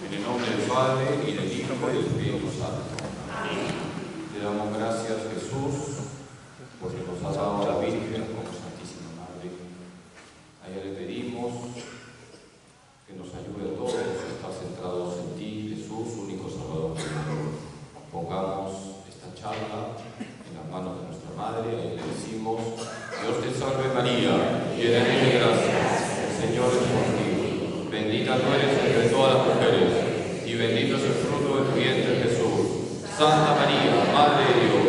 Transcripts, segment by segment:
En el nombre del Padre, y del Hijo, y del Espíritu Santo. Te damos gracias, Jesús, porque nos has dado a la Virgen como Santísima Madre. A ella le pedimos que nos ayude a todos a estar centrados en ti, Jesús, único Salvador. Pongamos esta charla en las manos de nuestra Madre y le decimos: Dios te salve María, llena eres de gracia, el Señor es contigo. Bendita tú eres entre todas las mujeres, y bendito es el fruto de tu vientre, Jesús. Santa María, Madre de Dios,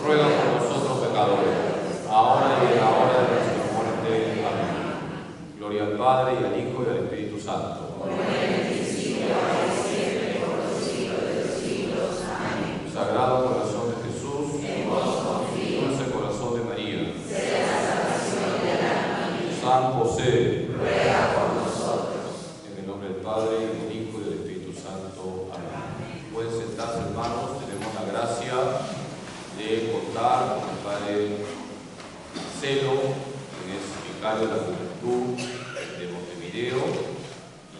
ruega por nosotros pecadores, ahora y en la hora de nuestra muerte. Amén. Gloria al Padre, y al Hijo, y al Espíritu Santo. Sagrado corazón de Jesús, dulce corazón de María, San José, ruega por nosotros. En el nombre del Padre, y del Hijo, y del Espíritu Santo. Amén. Pueden sentarse, hermanos. Tenemos la gracia de contar con el Padre Marcelo, que es vicario de la Juventud de Montevideo,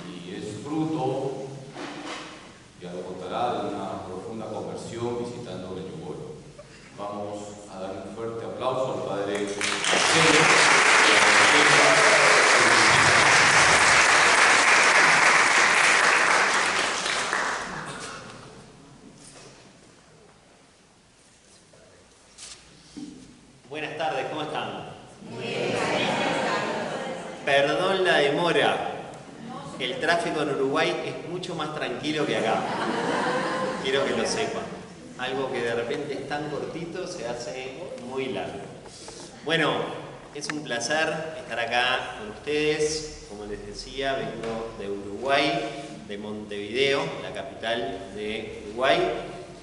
y es fruto, ya lo contará, de una profunda conversión visitando Medjugorje. Vamos a dar un fuerte aplauso al Padre Marcelo. Buenas tardes, ¿cómo están? Muy bien. Perdón la demora. El tráfico en Uruguay es mucho más tranquilo que acá. Quiero que lo sepan. Algo que de repente es tan cortito se hace muy largo. Bueno, es un placer estar acá con ustedes. Como les decía, vengo de Uruguay, de Montevideo, la capital de Uruguay,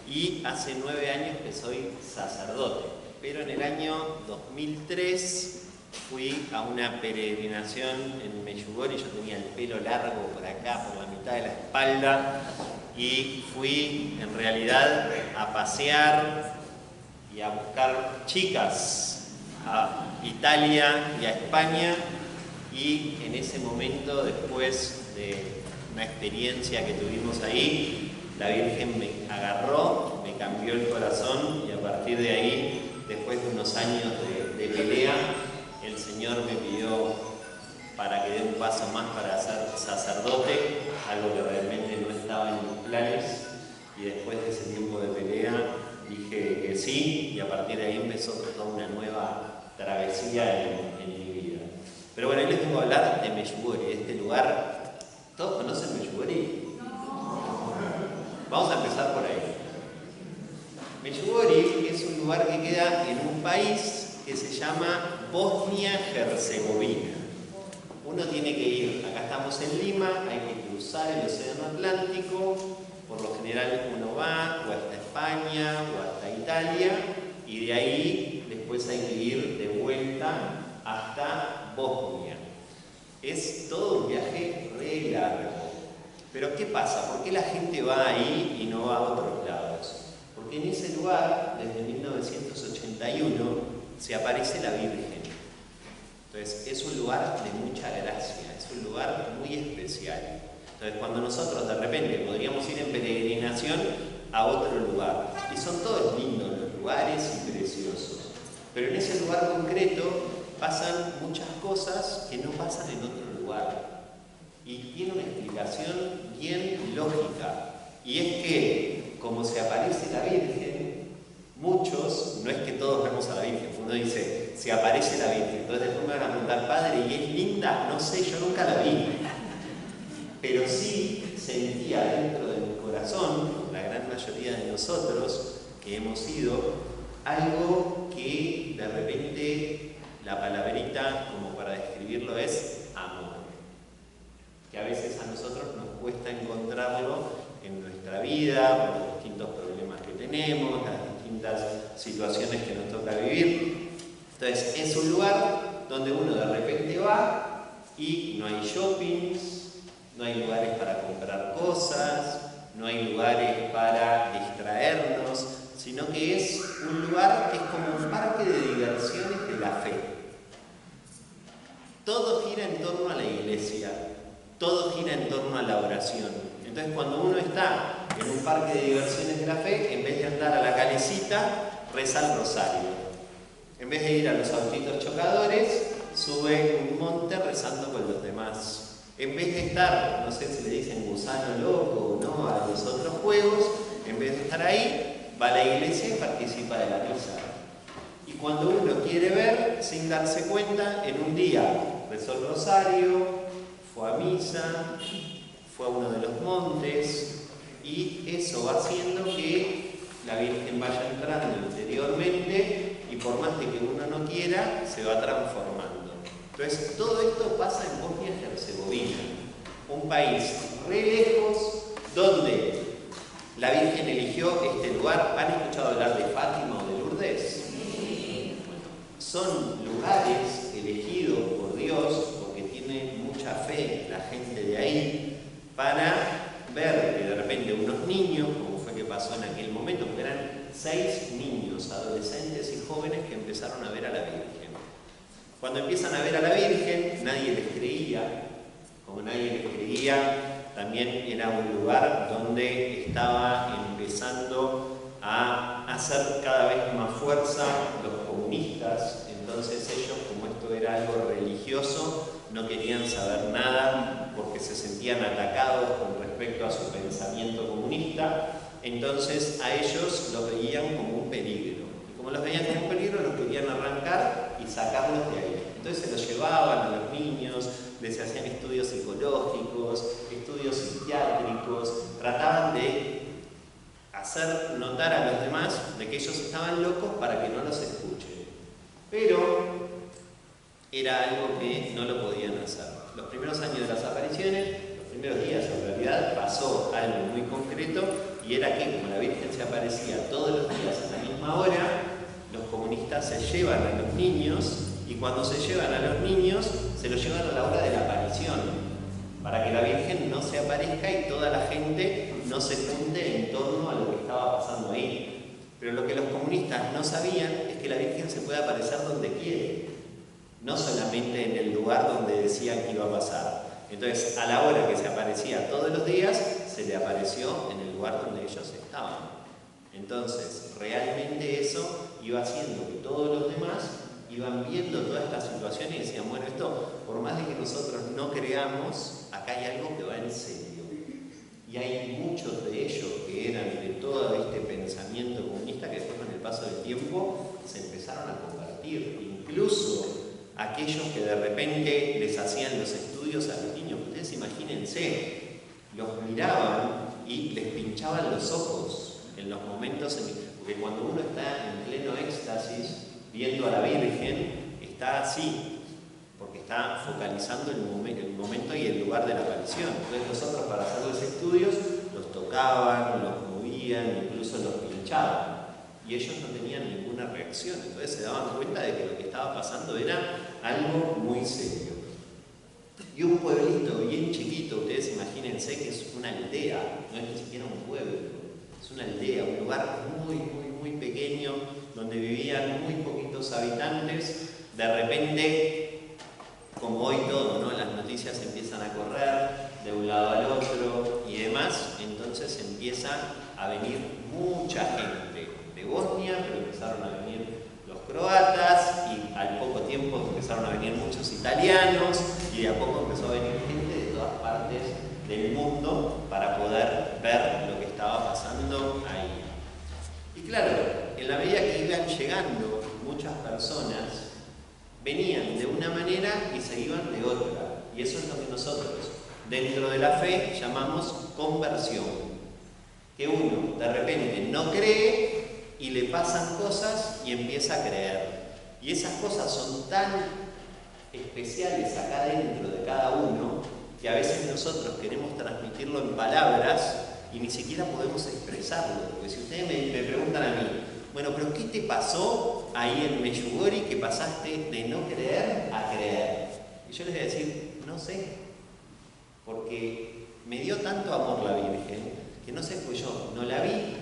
y hace 9 años que soy sacerdote. Pero en el año 2003 fui a una peregrinación en Medjugorje. Yo tenía el pelo largo por acá, por la mitad de la espalda, y fui en realidad a pasear y a buscar chicas a Italia y a España. Y en ese momento, después de una experiencia que tuvimos ahí, la Virgen me agarró, me cambió el corazón, y a partir de ahí, después de unos años de pelea, el Señor me pidió para que dé un paso más para ser sacerdote, algo que realmente no estaba en mis planes, y después de ese tiempo de pelea dije que sí, y a partir de ahí empezó toda una nueva travesía en mi vida. Pero bueno, hoy les vengo a hablar de Medjugorje, de este lugar. ¿Todos conocen Medjugorje? No. Vamos a empezar por ahí. Medjugorje es un lugar que queda en un país que se llama Bosnia-Herzegovina. Uno tiene que ir, acá estamos en Lima, hay que cruzar el Océano Atlántico, por lo general uno va o hasta España o hasta Italia, y de ahí después hay que ir de vuelta hasta Bosnia. Es todo un viaje re largo. Pero ¿qué pasa? ¿Por qué la gente va ahí y no va a otros lados? Porque en ese lugar, desde 1981, se aparece la Virgen. Entonces, es un lugar de mucha gracia, es un lugar muy especial. Entonces, cuando nosotros de repente podríamos ir en peregrinación a otro lugar, y son todos lindos los lugares y preciosos, pero en ese lugar concreto pasan muchas cosas que no pasan en otro lugar. Y tiene una explicación bien lógica, y es que, como se aparece la Virgen, muchos, no es que todos vemos a la Virgen, uno dice, se aparece la Virgen, entonces después me van a preguntar, padre, ¿y es linda? No sé, yo nunca la vi. Pero sí sentía dentro de mi corazón, la gran mayoría de nosotros que hemos ido, algo que de repente la palabrita, como para describirlo, es amor. Que a veces a nosotros nos cuesta encontrarlo en nuestra vida, por los distintos problemas que tenemos, las distintas situaciones que nos toca vivir. Entonces, es un lugar donde uno de repente va y no hay shoppings, no hay lugares para comprar cosas, no hay lugares para distraernos, sino que es un lugar que es como un parque de diversiones de la fe. Todo gira en torno a la iglesia, todo gira en torno a la oración. Entonces cuando uno está en un parque de diversiones de la fe, en vez de andar a la calecita, reza el rosario. En vez de ir a los autitos chocadores, sube un monte rezando con los demás. En vez de estar, no sé si le dicen gusano loco o no, a los otros juegos, en vez de estar ahí, va a la iglesia y participa de la misa. Y cuando uno quiere ver, sin darse cuenta, en un día rezó el rosario, fue a misa, fue a uno de los montes, y eso va haciendo que la Virgen vaya entrando interiormente y por más de que uno no quiera, se va transformando. Entonces, todo esto pasa en Bosnia-Herzegovina, un país re lejos donde la Virgen eligió este lugar. ¿Han escuchado hablar de Fátima o de Lourdes? Son lugares elegidos por Dios porque tiene mucha fe la gente de ahí para ver que de repente unos niños, como fue que pasó en aquel momento, porque eran 6 niños, adolescentes y jóvenes que empezaron a ver a la Virgen. Cuando empiezan a ver a la Virgen, nadie les creía. Como nadie les creía, también era un lugar donde estaba empezando a hacer cada vez más fuerza los comunistas. Entonces ellos, como esto era algo religioso, no querían saber nada porque se sentían atacados con respecto a su pensamiento comunista. Entonces a ellos los veían como un peligro. Y como los veían como un peligro, los querían arrancar y sacarlos de ahí. Entonces se los llevaban a los niños, les hacían estudios psicológicos, estudios psiquiátricos, trataban de hacer notar a los demás de que ellos estaban locos para que no los escuchen. Pero era algo que no lo podían hacer. Los primeros años de las apariciones, los primeros días en realidad, pasó algo muy concreto y era que como la Virgen se aparecía todos los días a la misma hora, los comunistas se llevan a los niños y cuando se llevan a los niños se los llevan a la hora de la aparición para que la Virgen no se aparezca y toda la gente no se junte en torno a lo que estaba pasando ahí. Pero lo que los comunistas no sabían es que la Virgen se puede aparecer donde quiere, no solamente en el lugar donde decían que iba a pasar. Entonces, a la hora que se aparecía todos los días, se le apareció en el lugar donde ellos estaban. Entonces, realmente eso iba haciendo que todos los demás iban viendo toda esta situación y decían, bueno, esto, por más de que nosotros no creamos, acá hay algo que va en serio. Y hay muchos de ellos que eran de todo este pensamiento comunista que después con el paso del tiempo se empezaron a convertir. Incluso aquellos que de repente les hacían los estudios a los niños, ustedes imagínense, los miraban y les pinchaban los ojos en los momentos, porque cuando uno está en pleno éxtasis, viendo a la Virgen, está así, porque está focalizando el momento y el lugar de la aparición. Entonces nosotros para hacer los estudios los tocaban, los movían, incluso los pinchaban. Y ellos no tenían ninguna reacción. Entonces se daban cuenta de que lo que estaba pasando era algo muy serio. Y un pueblito bien chiquito, ustedes imagínense que es una aldea, no es ni siquiera un pueblo, es una aldea, un lugar muy pequeño, donde vivían muy poquitos habitantes. De repente, como hoy todo, ¿no? Las noticias empiezan a correr de un lado al otro y demás, entonces empieza a venir mucha gente de Bosnia, pero empezaron a venir los croatas y al poco tiempo empezaron a venir muchos italianos y de a poco empezó a venir gente de todas partes del mundo para poder ver lo que estaba pasando ahí. Y claro, en la medida que iban llegando muchas personas, venían de una manera y se iban de otra. Y eso es lo que nosotros, dentro de la fe, llamamos conversión. Que uno de repente no cree y le pasan cosas y empieza a creer. Y esas cosas son tan especiales acá dentro de cada uno que a veces nosotros queremos transmitirlo en palabras y ni siquiera podemos expresarlo. Porque si ustedes me preguntan a mí, bueno, pero ¿qué te pasó ahí en Meyugori que pasaste de no creer a creer? Y yo les voy a decir, no sé, porque me dio tanto amor la Virgen que no sé, pues yo no la vi,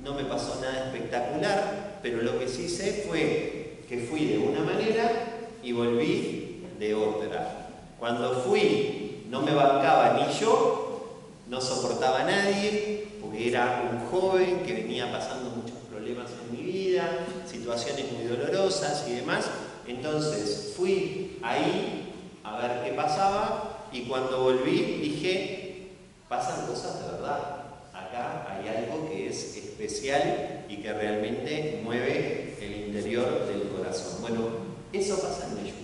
no me pasó nada espectacular, pero lo que sí sé fue que fui de una manera y volví de otra. Cuando fui no me bancaba ni yo no soportaba a nadie, porque era un joven que venía pasando muchos problemas en mi vida, situaciones muy dolorosas y demás. Entonces fui ahí a ver qué pasaba y cuando volví dije, pasan cosas de verdad. Acá hay algo que es especial y que realmente mueve el interior del corazón. Bueno, eso pasa en Meyugori.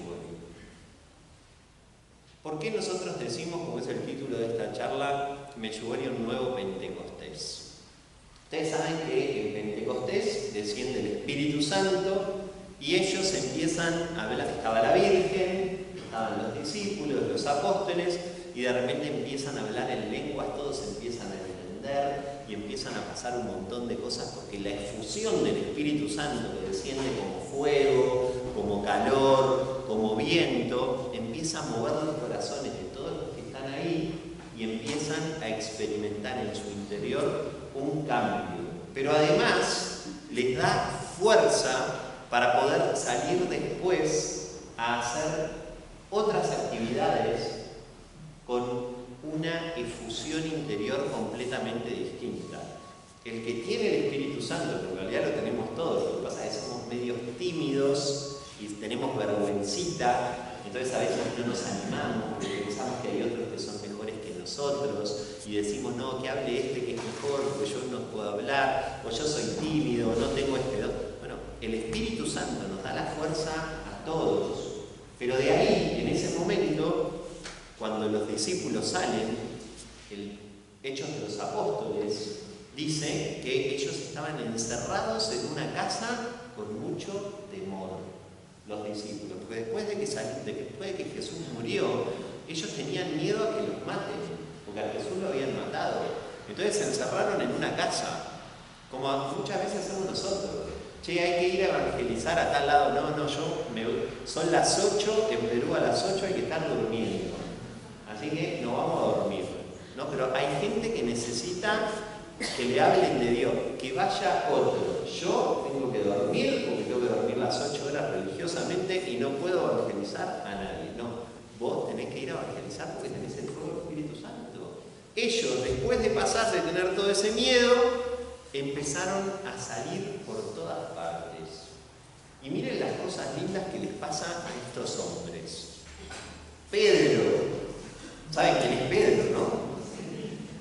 ¿Por qué nosotros decimos, como es el título de esta charla, Meyugori un nuevo Pentecostés? Ustedes saben que en Pentecostés desciende el Espíritu Santo y ellos empiezan a hablar, estaba la Virgen, estaban los discípulos, los apóstoles, y de repente empiezan a hablar en lenguas, todos empiezan a entender y empiezan a pasar un montón de cosas porque la efusión del Espíritu Santo que desciende como fuego, como calor, como viento, empieza a mover los corazones de todos los que están ahí y empiezan a experimentar en su interior un cambio. Pero además les da fuerza para poder salir después a hacer otras actividades con una efusión interior completamente distinta. El que tiene el Espíritu Santo, que en realidad lo tenemos todos, lo que pasa es que somos medios tímidos y tenemos vergüencita, entonces a veces no nos animamos porque pensamos que hay otros que son mejores que nosotros y decimos, no, que hable este que es mejor porque yo no puedo hablar, o yo soy tímido, o no tengo este don. Bueno, el Espíritu Santo nos da la fuerza a todos, pero de ahí, en ese momento, cuando los discípulos salen, el Hechos de los Apóstoles dice que ellos estaban encerrados en una casa con mucho temor, los discípulos, porque después de que Jesús murió, ellos tenían miedo a que los maten, porque a Jesús lo habían matado. Entonces se encerraron en una casa, como muchas veces hacemos nosotros. Che, hay que ir a evangelizar a tal lado. No, son las 8, en Perú a las 8 hay que estar durmiendo. Así que no vamos a dormir, ¿no? Pero hay gente que necesita que le hablen de Dios, que vaya otro. Yo tengo que dormir porque tengo que dormir las 8 horas religiosamente y no puedo evangelizar a nadie. No, vos tenés que ir a evangelizar porque tenés el fuego del Espíritu Santo. Ellos, después de pasar de tener todo ese miedo, empezaron a salir por todas partes. Y miren las cosas lindas que les pasan a estos hombres. Pedro, ¿saben quién es Pedro, no?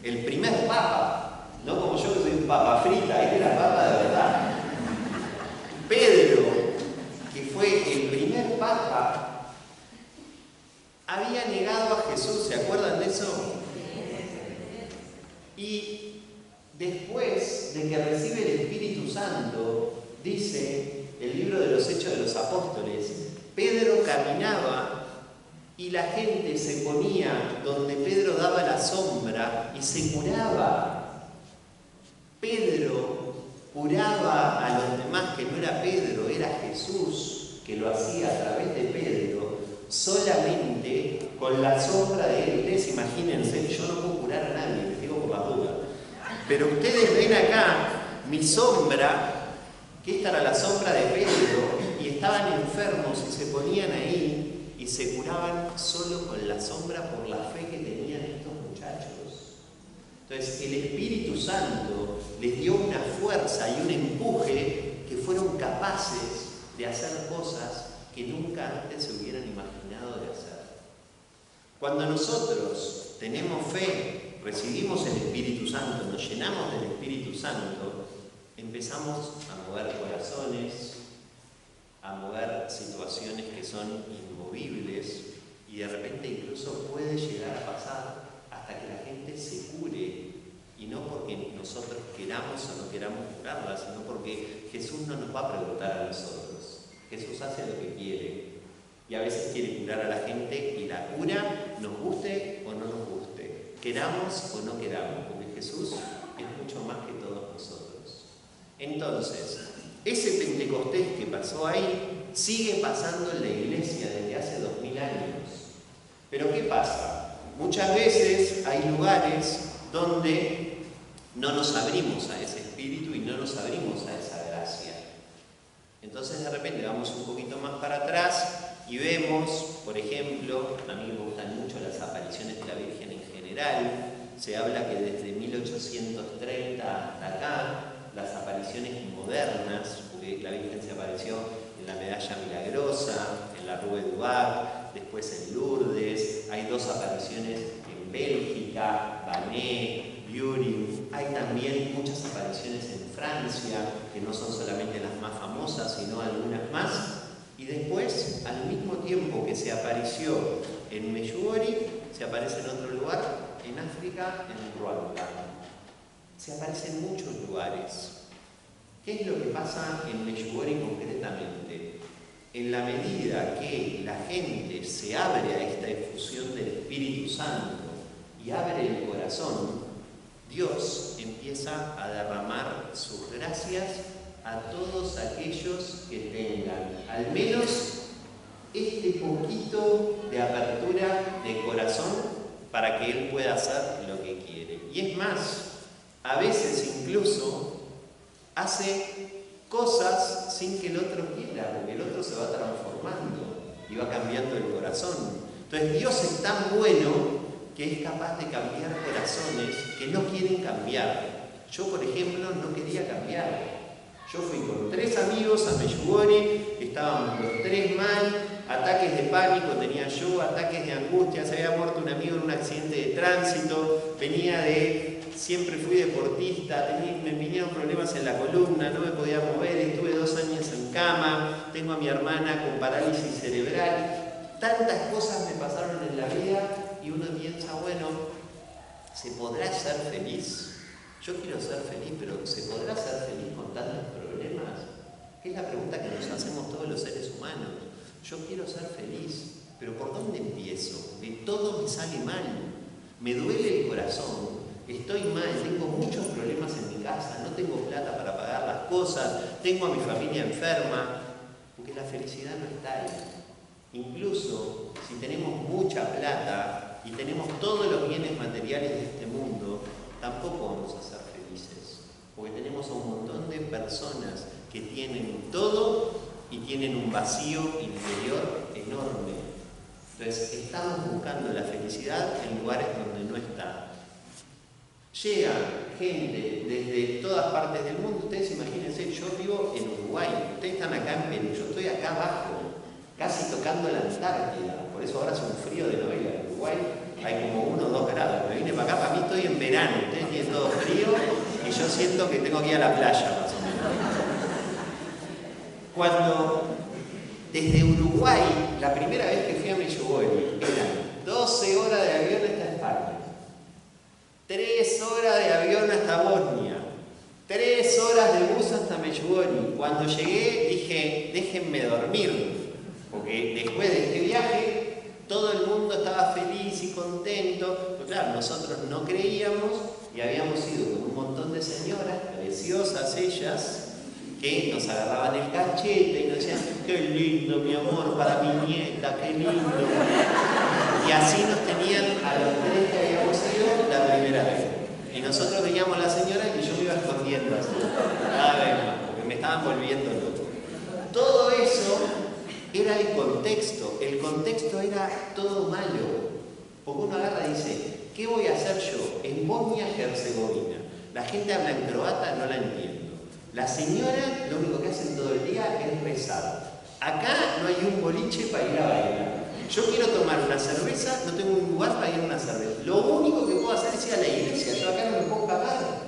El primer papa, no como yo que soy un papa frita, él era papa de verdad. Pedro, que fue el primer papa, había negado a Jesús, ¿se acuerdan de eso? Y después de que recibe el Espíritu Santo, dice el libro de los Hechos de los Apóstoles, Pedro caminaba y la gente se ponía donde Pedro daba la sombra y se curaba. Pedro curaba a los demás, que no era Pedro, era Jesús que lo hacía a través de Pedro, solamente con la sombra de él. Ustedes imagínense, yo no puedo curar a nadie, les digo por la duda. Pero ustedes ven acá mi sombra, que esta era la sombra de Pedro, y estaban enfermos y se ponían ahí y se curaban solo con la sombra por la fe que tenían estos muchachos. Entonces el Espíritu Santo les dio una fuerza y un empuje que fueron capaces de hacer cosas que nunca antes se hubieran imaginado de hacer. Cuando nosotros tenemos fe, recibimos el Espíritu Santo, nos llenamos del Espíritu Santo, empezamos a mover corazones, a mover situaciones que son inmovibles y de repente incluso puede llegar a pasar hasta que la gente se cure, y no porque nosotros queramos o no queramos curarla, sino porque Jesús no nos va a preguntar a nosotros. Jesús hace lo que quiere y a veces quiere curar a la gente y la cura nos guste o no nos guste, queramos o no queramos, porque Jesús es mucho más que todos nosotros. Entonces, ese Pentecostés que pasó ahí sigue pasando en la iglesia desde hace 2000 años. Pero ¿qué pasa? Muchas veces hay lugares donde no nos abrimos a ese espíritu y no nos abrimos a esa gracia. Entonces de repente vamos un poquito más para atrás y vemos, por ejemplo, a mí me gustan mucho las apariciones de la Virgen en general, se habla que desde 1830 hasta acá, las apariciones modernas, porque la Virgen se apareció en la Medalla Milagrosa, en la Rue du Bac, después en Lourdes, hay 2 apariciones en Bélgica, Banet, Bury, hay también muchas apariciones en Francia, que no son solamente las más famosas, sino algunas más. Y después, al mismo tiempo que se apareció en Medjugorje, se aparece en otro lugar, en África, en Ruanda. Se aparece en muchos lugares. ¿Qué es lo que pasa en Medjugorje concretamente? En la medida que la gente se abre a esta efusión del Espíritu Santo y abre el corazón, Dios empieza a derramar sus gracias a todos aquellos que tengan al menos este poquito de apertura de corazón para que Él pueda hacer lo que quiere. Y es más, a veces incluso hace cosas sin que el otro quiera, porque el otro se va transformando y va cambiando el corazón. Entonces Dios es tan bueno que es capaz de cambiar corazones que no quieren cambiar. Yo, por ejemplo, no quería cambiar. Yo fui con 3 amigos a Medjugorje, estábamos los 3 mal, ataques de pánico tenía yo, ataques de angustia, se había muerto un amigo en un accidente de tránsito, siempre fui deportista, me vinieron problemas en la columna, no me podía mover, estuve 2 años en cama, tengo a mi hermana con parálisis cerebral, tantas cosas me pasaron en la vida y uno piensa, bueno, ¿se podrá ser feliz? Yo quiero ser feliz, pero ¿se podrá ser feliz con tantos problemas? Es la pregunta que nos hacemos todos los seres humanos. Yo quiero ser feliz, pero ¿por dónde empiezo? De todo me sale mal, me duele el corazón, estoy mal, tengo muchos problemas en mi casa, no tengo plata para pagar las cosas, tengo a mi familia enferma, porque la felicidad no está ahí. Incluso si tenemos mucha plata y tenemos todos los bienes materiales de este mundo, tampoco vamos a ser felices, porque tenemos a un montón de personas que tienen todo y tienen un vacío interior enorme. Entonces estamos buscando la felicidad en lugares donde no está. Llega gente desde todas partes del mundo. Ustedes imagínense, yo vivo en Uruguay, ustedes están acá en Perú, yo estoy acá abajo, casi tocando la Antártida, por eso ahora hace un frío de novela. En Uruguay hay como 1 o 2 grados, me vine para acá, para mí estoy en verano, ustedes tienen todo frío y yo siento que tengo que ir a la playa más o menos. Cuando desde Uruguay, la primera vez que fui a Medjugorje, eran 12 horas de avión hasta España, 3 horas de avión hasta Bosnia, 3 horas de bus hasta Medjugorje. Cuando llegué dije, déjenme dormir, porque después de este viaje todo el mundo estaba feliz y contento. Pero claro, nosotros no creíamos y habíamos ido con un montón de señoras, preciosas ellas, que nos agarraban el cachete y nos decían, qué lindo mi amor para mi nieta, qué lindo. Y así nos tenían a los 3 que habíamos ido la primera vez. Y nosotros veíamos a la señora y yo me iba escondiendo así, cada vez más, porque me estaban volviendo loco. Todo eso era el contexto era todo malo. Porque uno agarra y dice, ¿qué voy a hacer yo en Bosnia-Herzegovina? La gente habla en croata, no la entiendo. La señora lo único que hacen todo el día es rezar. Acá no hay un boliche para ir a bailar. Yo quiero tomar una cerveza, no tengo un lugar para ir a una cerveza. Lo único que puedo hacer es ir a la iglesia, yo acá no me puedo pagar.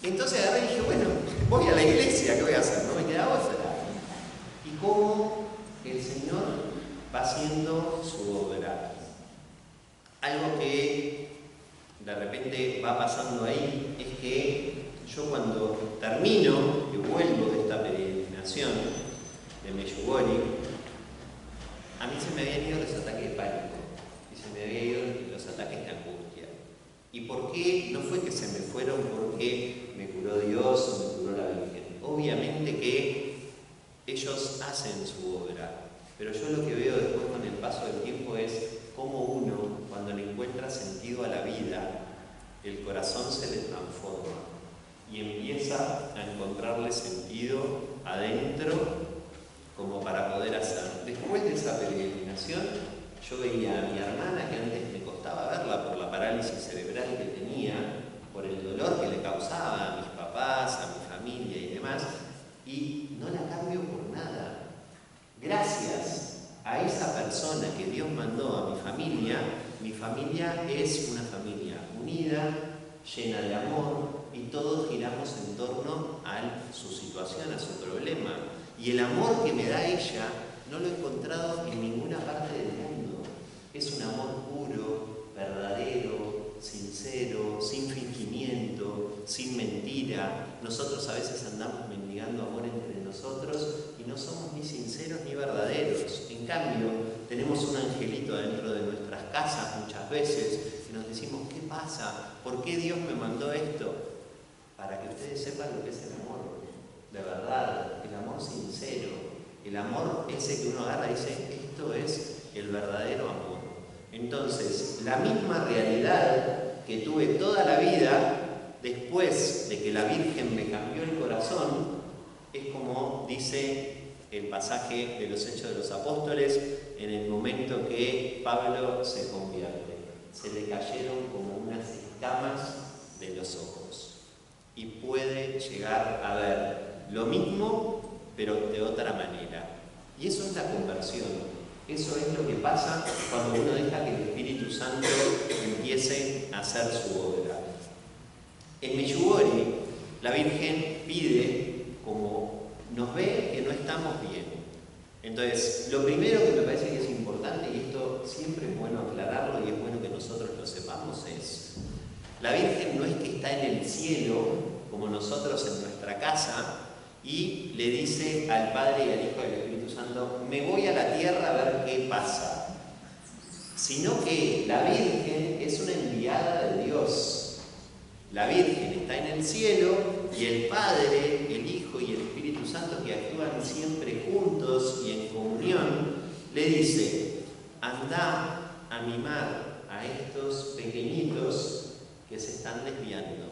Entonces agarré y dije, bueno, voy a la iglesia, ¿qué voy a hacer? No me queda otra. Y cómo el Señor va haciendo su obra. Algo que de repente va pasando ahí es que yo cuando termino, que vuelvo de esta peregrinación de Medjugorje, a mí se me habían ido los ataques de pánico y se me habían ido los ataques de angustia. ¿Y por qué? No fue que se me fueron porque me curó Dios o me curó la Virgen. Obviamente que ellos hacen su obra, pero yo lo que veo después con el paso del tiempo es cómo uno, cuando le encuentra sentido a la vida, el corazón se le transforma y empieza a encontrarle sentido adentro como para poder hacer. Después de esa peregrinación, yo veía a mi hermana, que antes me costaba verla por la parálisis parálisis cerebral que tenía, por el dolor que le causaba a mis papás, a mi familia y demás, y no la cambio por nada. Gracias a esa persona que Dios mandó a mi familia es una familia unida, llena de amor, y todos giramos en torno a su situación, a su problema. Y el amor que me da ella no lo he encontrado en ninguna parte del mundo. Es un amor puro, verdadero, sincero, sin fingimiento, sin mentira. Nosotros a veces andamos mendigando amor entre nosotros y no somos ni sinceros ni verdaderos. En cambio, tenemos un angelito dentro de nuestras casas muchas veces y nos decimos, ¿qué pasa? ¿Por qué Dios me mandó esto? Para que ustedes sepan lo que es el amor, de verdad, el amor sincero, el amor ese que uno agarra y dice, esto es el verdadero amor. Entonces, la misma realidad que tuve toda la vida, después de que la Virgen me cambió el corazón, es como dice el pasaje de los Hechos de los Apóstoles, en el momento que Pablo se convierte. Se le cayeron como unas escamas de los ojos. Y puede llegar a ver lo mismo, pero de otra manera. Y eso es la conversión. Eso es lo que pasa cuando uno deja que el Espíritu Santo empiece a hacer su obra. En Medjugorje, la Virgen pide, como nos ve que no estamos bien. Entonces, lo primero que me parece que es importante, y esto siempre es bueno aclararlo y es bueno que nosotros lo sepamos, es: la Virgen no es que está en el cielo, como nosotros en nuestra casa, y le dice al Padre y al Hijo y al Espíritu Santo, me voy a la tierra a ver qué pasa. Sino que la Virgen es una enviada de Dios. La Virgen está en el cielo y el Padre, el Hijo y el Espíritu Santo, que actúan siempre juntos y en comunión, le dice, anda a mimar a estos pequeñitos que se están desviando,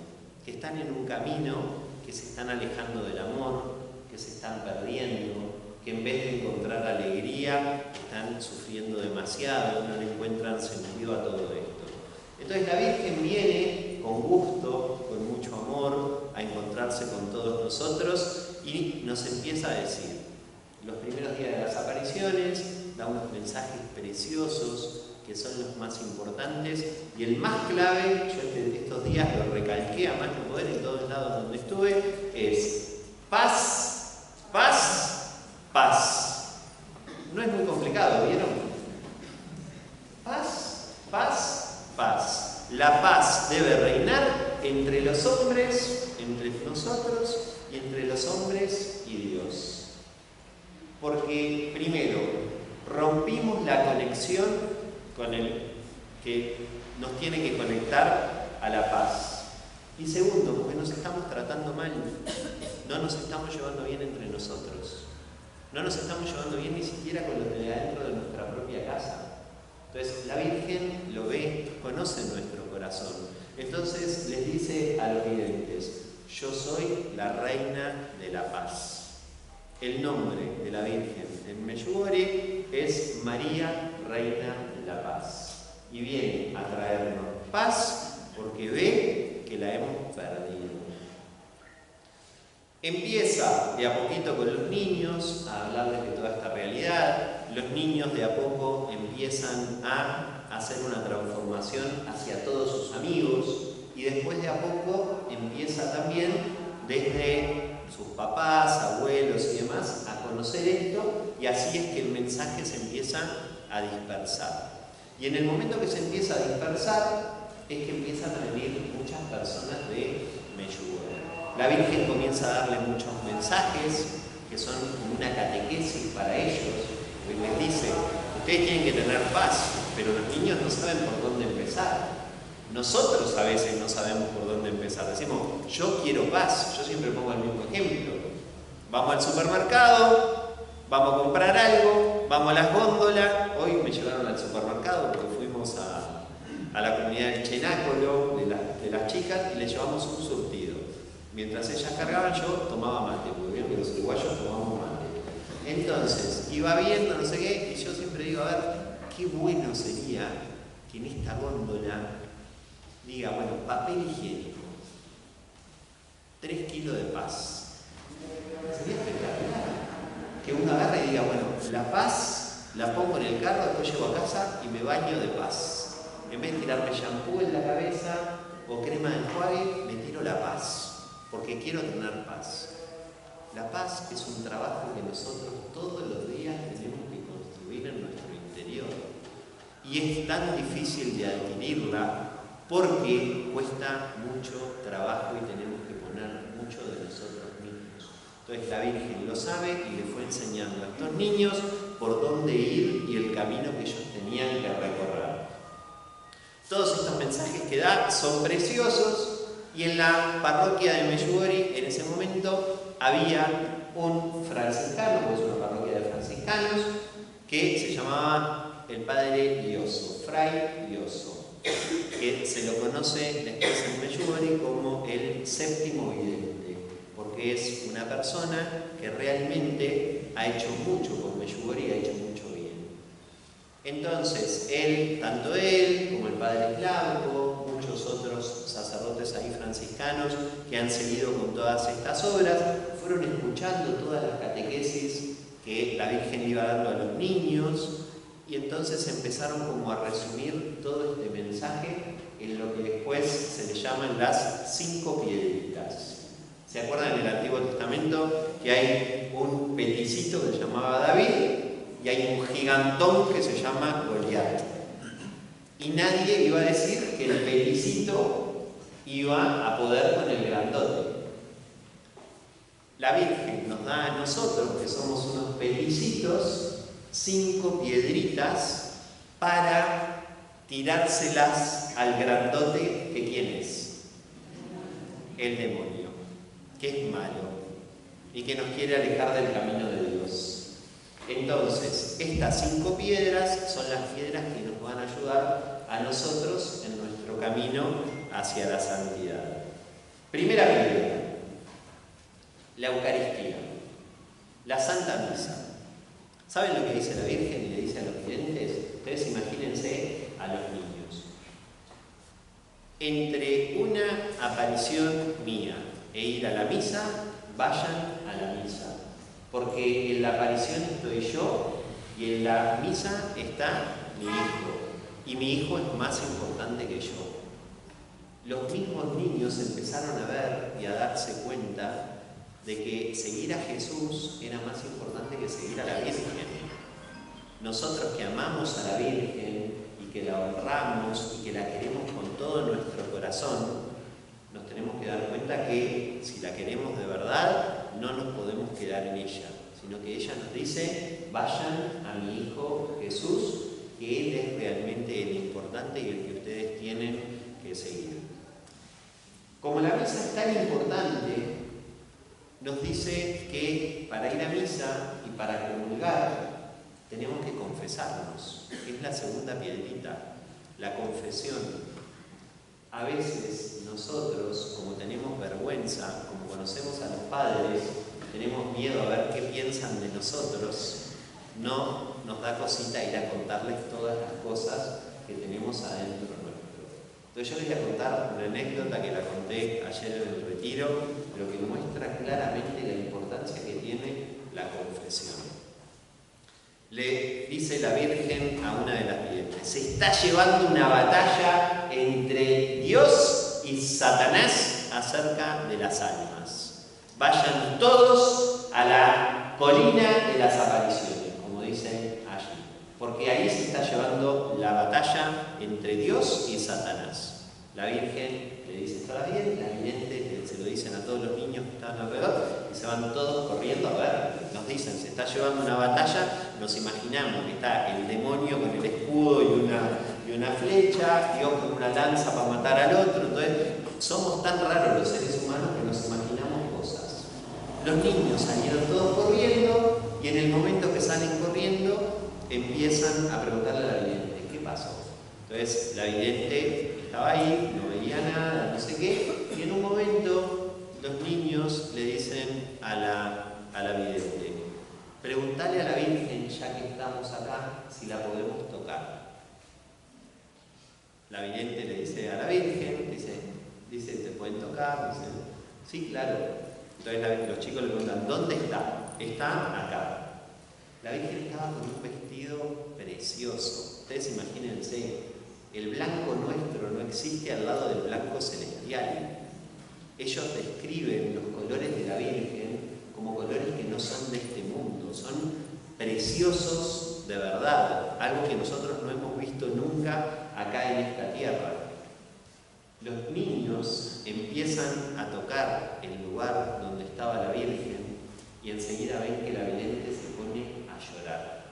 que están en un camino, que se están alejando del amor, que se están perdiendo, que en vez de encontrar alegría, están sufriendo demasiado, no le encuentran sentido a todo esto. Entonces la Virgen viene con gusto, con mucho amor, a encontrarse con todos nosotros y nos empieza a decir, los primeros días de las apariciones, da unos mensajes preciosos, que son los más importantes, y el más clave, yo estos días lo recalqué a más no poder en todos lados donde estuve, es paz, paz, paz. No es muy complicado, ¿vieron? Paz, paz, paz. La paz debe reinar entre los hombres, entre nosotros y entre los hombres y Dios. Porque, primero, rompimos la conexión con el que nos tiene que conectar a la paz. Y segundo, porque nos estamos tratando mal, no nos estamos llevando bien entre nosotros, no nos estamos llevando bien ni siquiera con los de adentro de nuestra propia casa. Entonces la Virgen lo ve, conoce nuestro corazón. Entonces les dice a los videntes, yo soy la reina de la paz. El nombre de la Virgen en Medjugorje es María, Reina de la Paz. Y viene a traernos paz porque ve que la hemos perdido. Empieza de a poquito con los niños a hablarles de toda esta realidad. Los niños de a poco empiezan a hacer una transformación hacia todos sus amigos y después de a poco empieza también desde sus papás, abuelos y demás a conocer esto, y así es que el mensaje se empieza a dispersar. Y en el momento que se empieza a dispersar es que empiezan a venir muchas personas de Medjugorje. La Virgen comienza a darle muchos mensajes que son como una catequesis para ellos, que les dice, ustedes tienen que tener paz, pero los niños no saben por dónde empezar. Nosotros a veces no sabemos por dónde empezar. Decimos, yo quiero paz. Yo siempre pongo el mismo ejemplo. Vamos al supermercado, vamos a comprar algo, vamos a las góndolas. Hoy me llevaron al supermercado porque fuimos a la comunidad del Cenáculo de las chicas y les llevamos un surtido. Mientras ellas cargaban, yo tomaba mate, porque vieron que los uruguayos tomamos mate. Entonces, iba viendo, no sé qué, y yo siempre digo, a ver, qué bueno sería que en esta góndola diga, bueno, papel higiénico, 3 kilos de paz. Sería espectacular. Que uno agarre y diga, bueno, la paz la pongo en el carro, después llego a casa y me baño de paz. En vez de tirarme shampoo en la cabeza o crema de enjuague, me tiro la paz, porque quiero tener paz. La paz es un trabajo que nosotros todos los días tenemos que construir en nuestro interior. Y es tan difícil de adquirirla porque cuesta mucho trabajo y tenemos que poner mucho de nosotros mismos. Entonces la Virgen lo sabe y le fue enseñando a estos niños por dónde ir y el camino que ellos tenían que recorrer. Todos estos mensajes que da son preciosos y en la parroquia de Medjugorje en ese momento había un franciscano, pues una parroquia de franciscanos, que se llamaba el padre Lioso, Fray Lioso, que se lo conoce después en Medjugorje como el séptimo vidente, porque es una persona que realmente ha hecho mucho por Medjugorje y ha hecho mucho bien. Entonces, tanto él como el padre Glauco, muchos otros sacerdotes ahí franciscanos que han seguido con todas estas obras, fueron escuchando todas las catequesis que la Virgen iba dando a los niños y entonces empezaron como a resumir todo este mensaje en lo que después se le llaman las 5 piedritas. ¿Se acuerdan en el Antiguo Testamento que hay un peticito que se llamaba David y hay un gigantón que se llama Goliat? Y nadie iba a decir que el peticito iba a poder con el grandote. La Virgen nos da a nosotros, que somos unos pelicitos, 5 piedritas para tirárselas al grandote, que ¿quién es? El demonio, que es malo y que nos quiere alejar del camino de Dios. Entonces, estas 5 piedras son las piedras que nos van a ayudar a nosotros en nuestro camino hacia la santidad. Primera piedra, la Eucaristía, la Santa Misa. ¿Saben lo que dice la Virgen y le dice a los videntes? Ustedes imagínense a los niños. Entre una aparición mía e ir a la misa, vayan a la misa. Porque en la aparición estoy yo y en la misa está mi hijo. Y mi hijo es más importante que yo. Los mismos niños empezaron a ver y a darse cuenta de que seguir a Jesús era más importante que seguir a la Virgen. Nosotros que amamos a la Virgen y que la honramos y que la queremos con todo nuestro corazón, nos tenemos que dar cuenta que si la queremos de verdad, no nos podemos quedar en ella, sino que ella nos dice, vayan a mi Hijo Jesús, que Él es realmente el importante y el que ustedes tienen que seguir. Como la misa es tan importante, nos dice que para ir a misa y para comulgar tenemos que confesarnos. Es la segunda piedrita, la confesión. A veces nosotros, como tenemos vergüenza, como conocemos a los padres, tenemos miedo a ver qué piensan de nosotros, no nos da cosita ir a contarles todas las cosas que tenemos adentro nuestro. Entonces yo les voy a contar una anécdota que la conté ayer en el retiro, pero que muestra claramente la importancia que tiene la confesión. Le dice la Virgen a una de las videntes, se está llevando una batalla entre Dios y Satanás acerca de las almas. Vayan todos a la colina de las apariciones, como dice allí, porque ahí se está llevando la batalla entre Dios y Satanás. La Virgen le dice, ¿está bien? La vidente se lo dicen a todos los niños que estaban alrededor y se van todos corriendo a ver. Nos dicen, se está llevando una batalla, nos imaginamos que está el demonio con el escudo y una flecha, Dios con una lanza para matar al otro. Entonces, somos tan raros los seres humanos que nos imaginamos cosas. Los niños salieron todos corriendo y en el momento que salen corriendo empiezan a preguntarle a la vidente, ¿qué pasó? Entonces, la vidente estaba ahí, no veía nada, no sé qué, y en un momento los niños le dicen a la vidente, preguntale a la Virgen, ya que estamos acá, si la podemos tocar. La vidente le dice a la Virgen, pueden tocar. Dicen, sí, claro. Entonces los chicos le preguntan, ¿dónde está? Está acá. La Virgen estaba con un vestido precioso. Ustedes imagínense, el blanco nuestro no existe al lado del blanco celestial. Ellos describen los colores de la Virgen como colores que no son de este mundo, son preciosos de verdad, algo que nosotros no hemos visto nunca acá en esta tierra. Los niños empiezan a tocar el lugar donde estaba la Virgen y enseguida ven que la vidente se pone a llorar.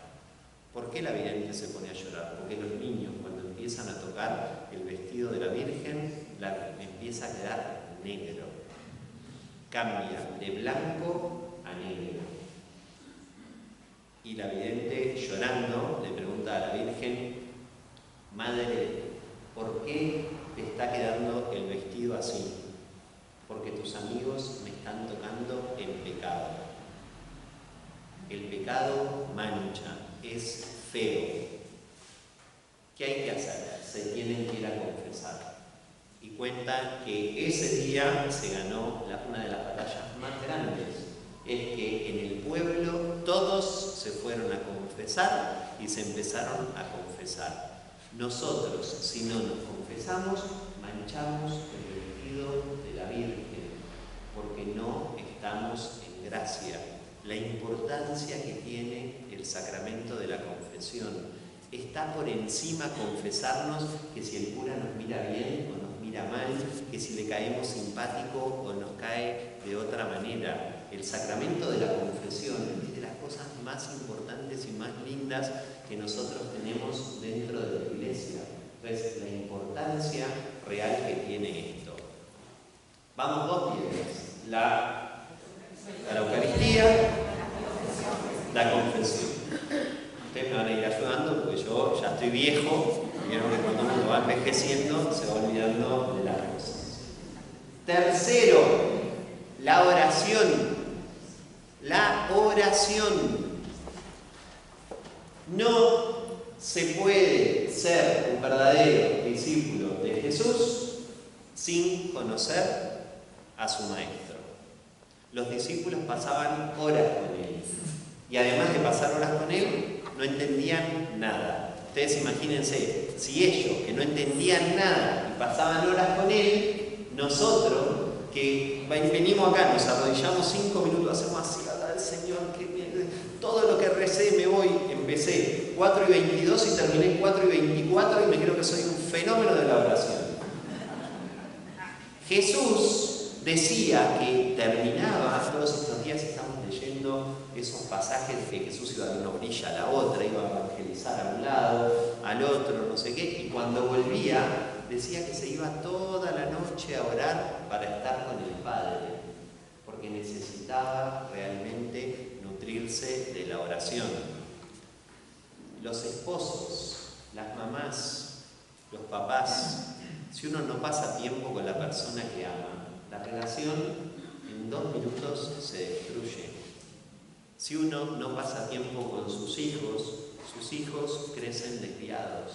¿Por qué la vidente se pone a llorar? Porque los niños, cuando empiezan a tocar el vestido de la Virgen, empieza a quedar negro. Cambia de blanco a negro. Y la vidente, llorando, le pregunta a la Virgen, Madre, ¿por qué te está quedando el vestido así? Porque tus amigos me están tocando en pecado. El pecado mancha, es feo. ¿Qué hay que hacer? Se tienen que ir a confesar. Y cuenta que ese día se ganó una de las batallas más grandes. Es que en el pueblo todos se fueron a confesar y se empezaron a confesar. Nosotros, si no nos confesamos, manchamos el vestido de la Virgen, porque no estamos en gracia. La importancia que tiene el sacramento de la confesión. Está por encima confesarnos que si el cura nos mira bien o nos mira mal, que si le caemos simpático o nos cae de otra manera. El sacramento de la confesión es de las cosas más importantes y más lindas que nosotros tenemos dentro de la Iglesia. Entonces, la importancia real que tiene esto. Vamos dos piedras. La Eucaristía, la confesión. Ustedes me van a ir ayudando porque yo ya estoy viejo. Vieron que cuando uno va envejeciendo se va olvidando de las cosas. Tercero, la oración. La oración. No se puede ser un verdadero discípulo de Jesús sin conocer a su Maestro. Los discípulos pasaban horas con Él. Y además de pasar horas con Él, no entendían nada. Ustedes imagínense, si ellos que no entendían nada y pasaban horas con Él, nosotros que venimos acá, nos arrodillamos 5 minutos, hacemos así al Señor, que todo lo que recé me voy, empecé 4:22 y terminé 4:24 y me creo que soy un fenómeno de la oración. Jesús decía que terminaba, todos estos días estamos leyendo esos pasajes que Jesús iba de una orilla a la otra, iba a evangelizar a un lado, al otro, no sé qué, y cuando volvía decía que se iba toda la noche a orar para estar con el Padre, porque necesitaba realmente nutrirse de la oración. Los esposos, las mamás, los papás, si uno no pasa tiempo con la persona que ama, la relación en 2 minutos se destruye. Si uno no pasa tiempo con sus hijos crecen desviados.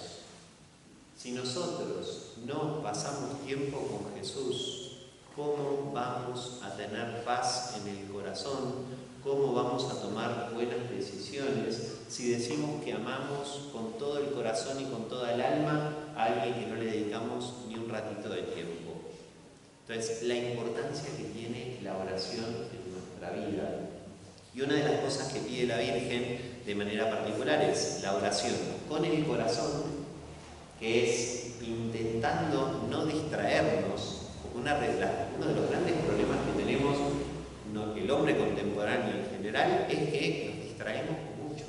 Si nosotros no pasamos tiempo con Jesús, ¿cómo vamos a tener paz en el corazón? ¿Cómo vamos a tomar buenas decisiones si decimos que amamos con todo el corazón y con toda el alma a alguien que no le dedicamos ni un ratito de tiempo? Entonces, la importancia que tiene la oración en nuestra vida. Y una de las cosas que pide la Virgen de manera particular es la oración con el corazón, que es intentando no distraernos. Uno de los grandes problemas que tenemos el hombre contemporáneo en general es que nos distraemos mucho.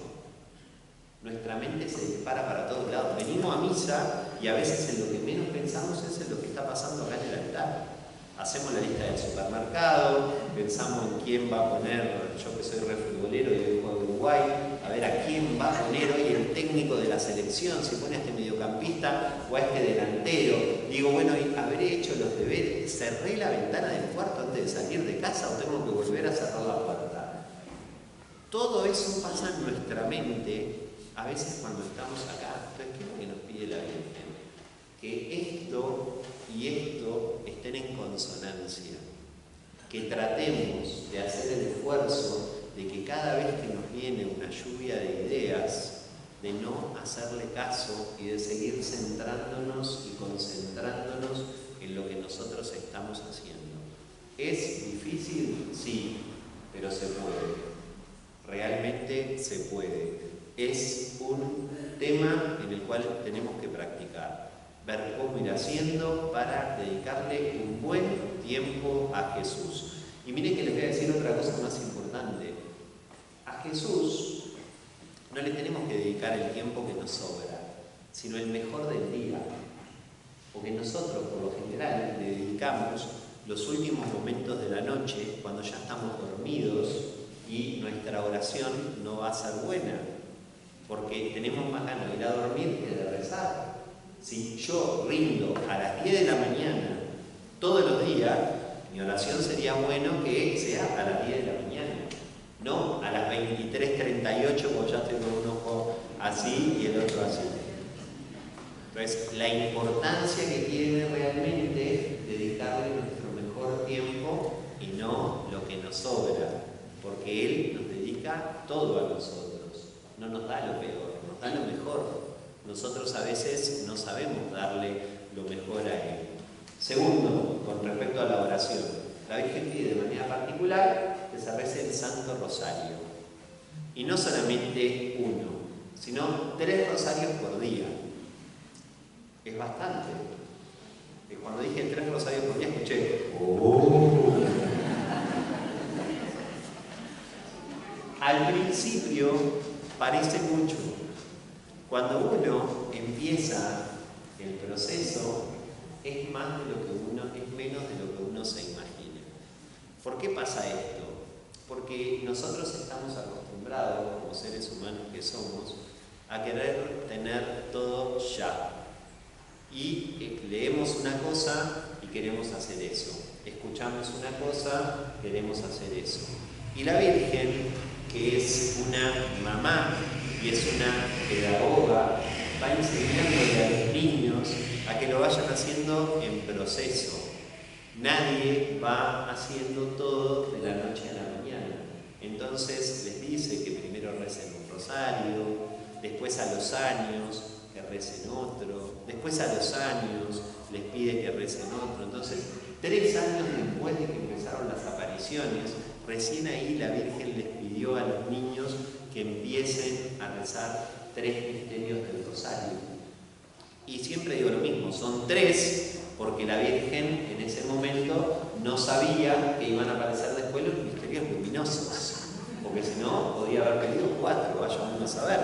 Nuestra mente se dispara para todos lados. Venimos a misa y a veces en lo que menos pensamos es en lo que está pasando acá en el altar. Hacemos la lista del supermercado, pensamos en quién va a poner, yo que soy re futbolero y vengo de Uruguay, a ver a quién va a poner hoy el técnico de la selección, si pone a este mediocampista o a este delantero. Digo, bueno, habré hecho los deberes, cerré la ventana del cuarto antes de salir de casa o tengo que volver a cerrar la puerta. Todo eso pasa en nuestra mente, a veces cuando estamos acá. Entonces, ¿qué es lo que nos pide la Virgen? Que esto y esto estén en consonancia, que tratemos de hacer el esfuerzo de que cada vez que nos viene una lluvia de ideas, de no hacerle caso y de seguir centrándonos y concentrándonos en lo que nosotros estamos haciendo. ¿Es difícil? Sí, pero se puede. Realmente se puede. Es un tema en el cual tenemos que practicar, ver cómo ir haciendo para dedicarle un buen tiempo a Jesús. Y miren que les voy a decir otra cosa más importante. A Jesús no le tenemos que dedicar el tiempo que nos sobra, sino el mejor del día. Porque nosotros, por lo general, le dedicamos los últimos momentos de la noche, cuando ya estamos dormidos y nuestra oración no va a ser buena, porque tenemos más ganas de ir a dormir que de rezar. Si yo rindo a las 10 de la mañana todos los días, mi oración sería bueno que sea a las 10 de la mañana, no a las 23:38, cuando ya tengo un ojo así y el otro así. Entonces, la importancia que tiene realmente dedicarle nuestro mejor tiempo y no lo que nos sobra, porque Él nos dedica todo a nosotros, no nos da lo peor, nos da lo mejor. Nosotros a veces no sabemos darle lo mejor a Él. Segundo, con respecto a la oración, la Virgen pide de manera particular que se rece el Santo Rosario. Y no solamente uno, sino 3 rosarios por día. Es bastante. Y cuando dije 3 rosarios por día, escuché ¡oh! Al principio parece mucho. Cuando uno empieza el proceso, es más de lo que uno, es menos de lo que uno se imagina. ¿Por qué pasa esto? Porque nosotros estamos acostumbrados, como seres humanos que somos, a querer tener todo ya. Y leemos una cosa y queremos hacer eso. Escuchamos una cosa, queremos hacer eso. Y la Virgen, que es una mamá y es una pedagoga, va enseñándole a los niños a que lo vayan haciendo en proceso. Nadie va haciendo todo de la noche a la mañana. Entonces les dice que primero recen un rosario, después a los años que recen otro, después a los años les pide que recen otro. Entonces, 3 años después de que empezaron las apariciones, recién ahí la Virgen les pidió a los niños que empiecen a rezar 3 misterios del rosario. Y siempre digo lo mismo, son 3, porque la Virgen en ese momento no sabía que iban a aparecer después los misterios luminosos, porque si no podía haber pedido 4, vaya uno a saber.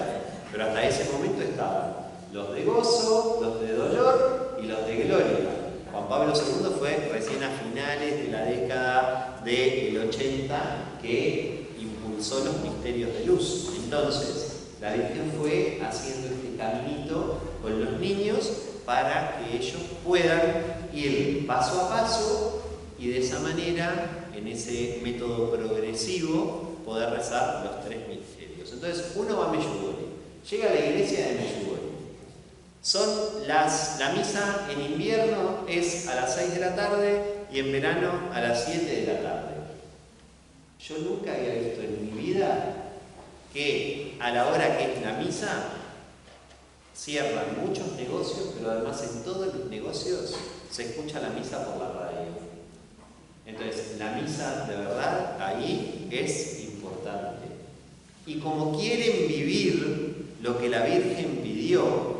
Pero hasta ese momento estaban los de gozo, los de dolor y los de gloria. Juan Pablo II fue recién a finales de la década del 80 que impulsó los misterios de luz. Entonces, la Virgen fue haciendo este caminito con los niños para que ellos puedan ir paso a paso y de esa manera, en ese método progresivo, poder rezar los 3 misterios. Entonces, uno va a Medjugorje, llega a la iglesia de Medjugorje. La misa en invierno es a las 6 de la tarde y en verano a las 7 de la tarde. Yo nunca había visto en mi vida que a la hora que es la misa cierran muchos negocios, pero además en todos los negocios se escucha la misa por la radio. Entonces, la misa de verdad ahí es importante. Y como quieren vivir lo que la Virgen pidió,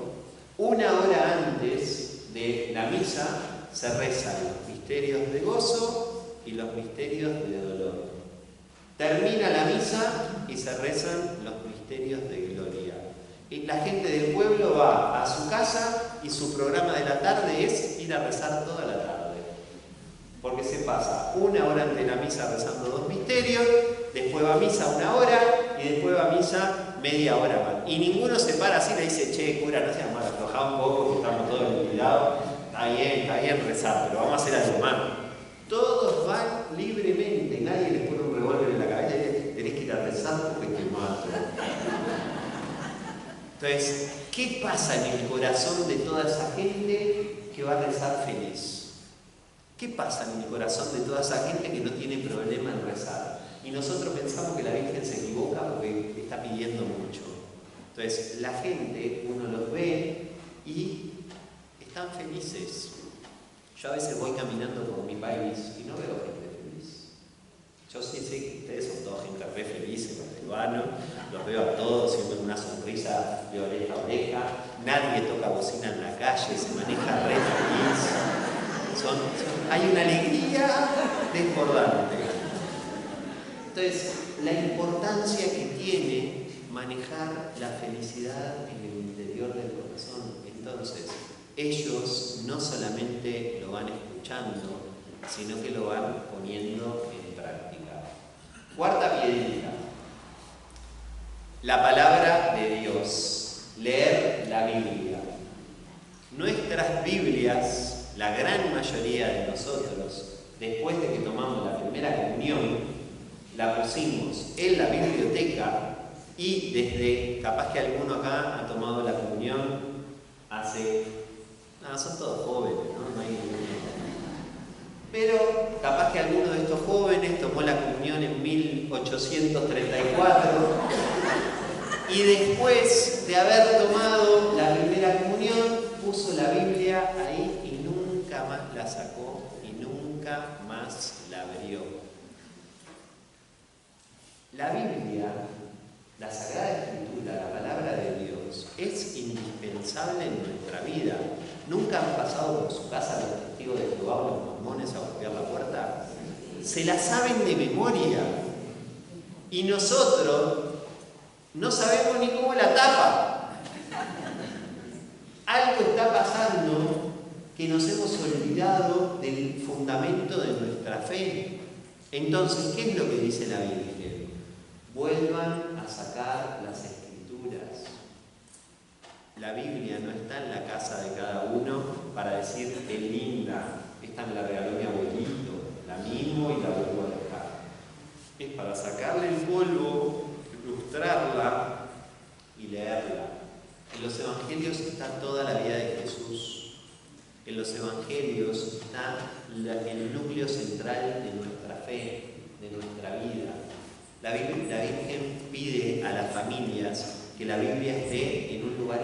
1 hora antes de la misa se rezan los misterios de gozo y los misterios de dolor. Termina la misa y se rezan los misterios de gloria. Y la gente del pueblo va a su casa y su programa de la tarde es ir a rezar toda la tarde. Porque se pasa 1 hora antes de la misa rezando 2 misterios, después va a misa 1 hora y después va a misa media hora más. Y ninguno se para así y le dice, che, cura, no seas mal, aflojá un poco, que estamos todos liquidados. Está bien rezar, pero vamos a hacer algo más. Todos van libremente, nadie les pone un revólver en la cabeza y tenés que ir a rezar porque te mato. Entonces, ¿qué pasa en el corazón de toda esa gente que va a rezar feliz? ¿Qué pasa en el corazón de toda esa gente que no tiene problema en rezar? Y nosotros pensamos que la Virgen se equivoca porque está pidiendo mucho. Entonces, la gente, uno los ve y están felices. Yo a veces voy caminando por mi país y no veo gente feliz. Yo sí sé que ustedes son toda gente re feliz en el peruano, los veo a todos siempre con una sonrisa de oreja a oreja, nadie toca bocina en la calle, se maneja re feliz. Hay una alegría desbordante. Entonces, la importancia que tiene manejar la felicidad en el interior del corazón. Entonces, ellos no solamente lo van escuchando, sino que lo van poniendo en práctica. Cuarta piedrita. La palabra de Dios. Leer la Biblia. Nuestras Biblias, la gran mayoría de nosotros, después de que tomamos la primera comunión, la pusimos en la biblioteca y desde, capaz que alguno acá ha tomado la comunión son todos jóvenes, ¿no? No hay ninguno. Pero capaz que alguno de estos jóvenes tomó la comunión en 1834 y después de haber tomado la primera comunión puso la Biblia ahí y nunca más la sacó y nunca más la abrió. La Biblia, la Sagrada Escritura, la palabra de Dios, es indispensable en nuestra vida. ¿Nunca han pasado por su casa los testigos de Jehová o los mormones a golpear la puerta? Se la saben de memoria. Y nosotros no sabemos ni cómo la tapa. Algo está pasando que nos hemos olvidado del fundamento de nuestra fe. Entonces, ¿qué es lo que dice la Virgen? Vuelvan a sacar las Escrituras. La Biblia no está en la casa de cada uno para decir qué linda, esta me la regaló mi abuelito, la mimo y la vuelvo a dejar. Es para sacarle el polvo, ilustrarla y leerla. En los Evangelios está toda la vida de Jesús. En los Evangelios está el núcleo central de nuestra fe, de nuestra vida. La Virgen pide a las familias que la Biblia esté en un lugar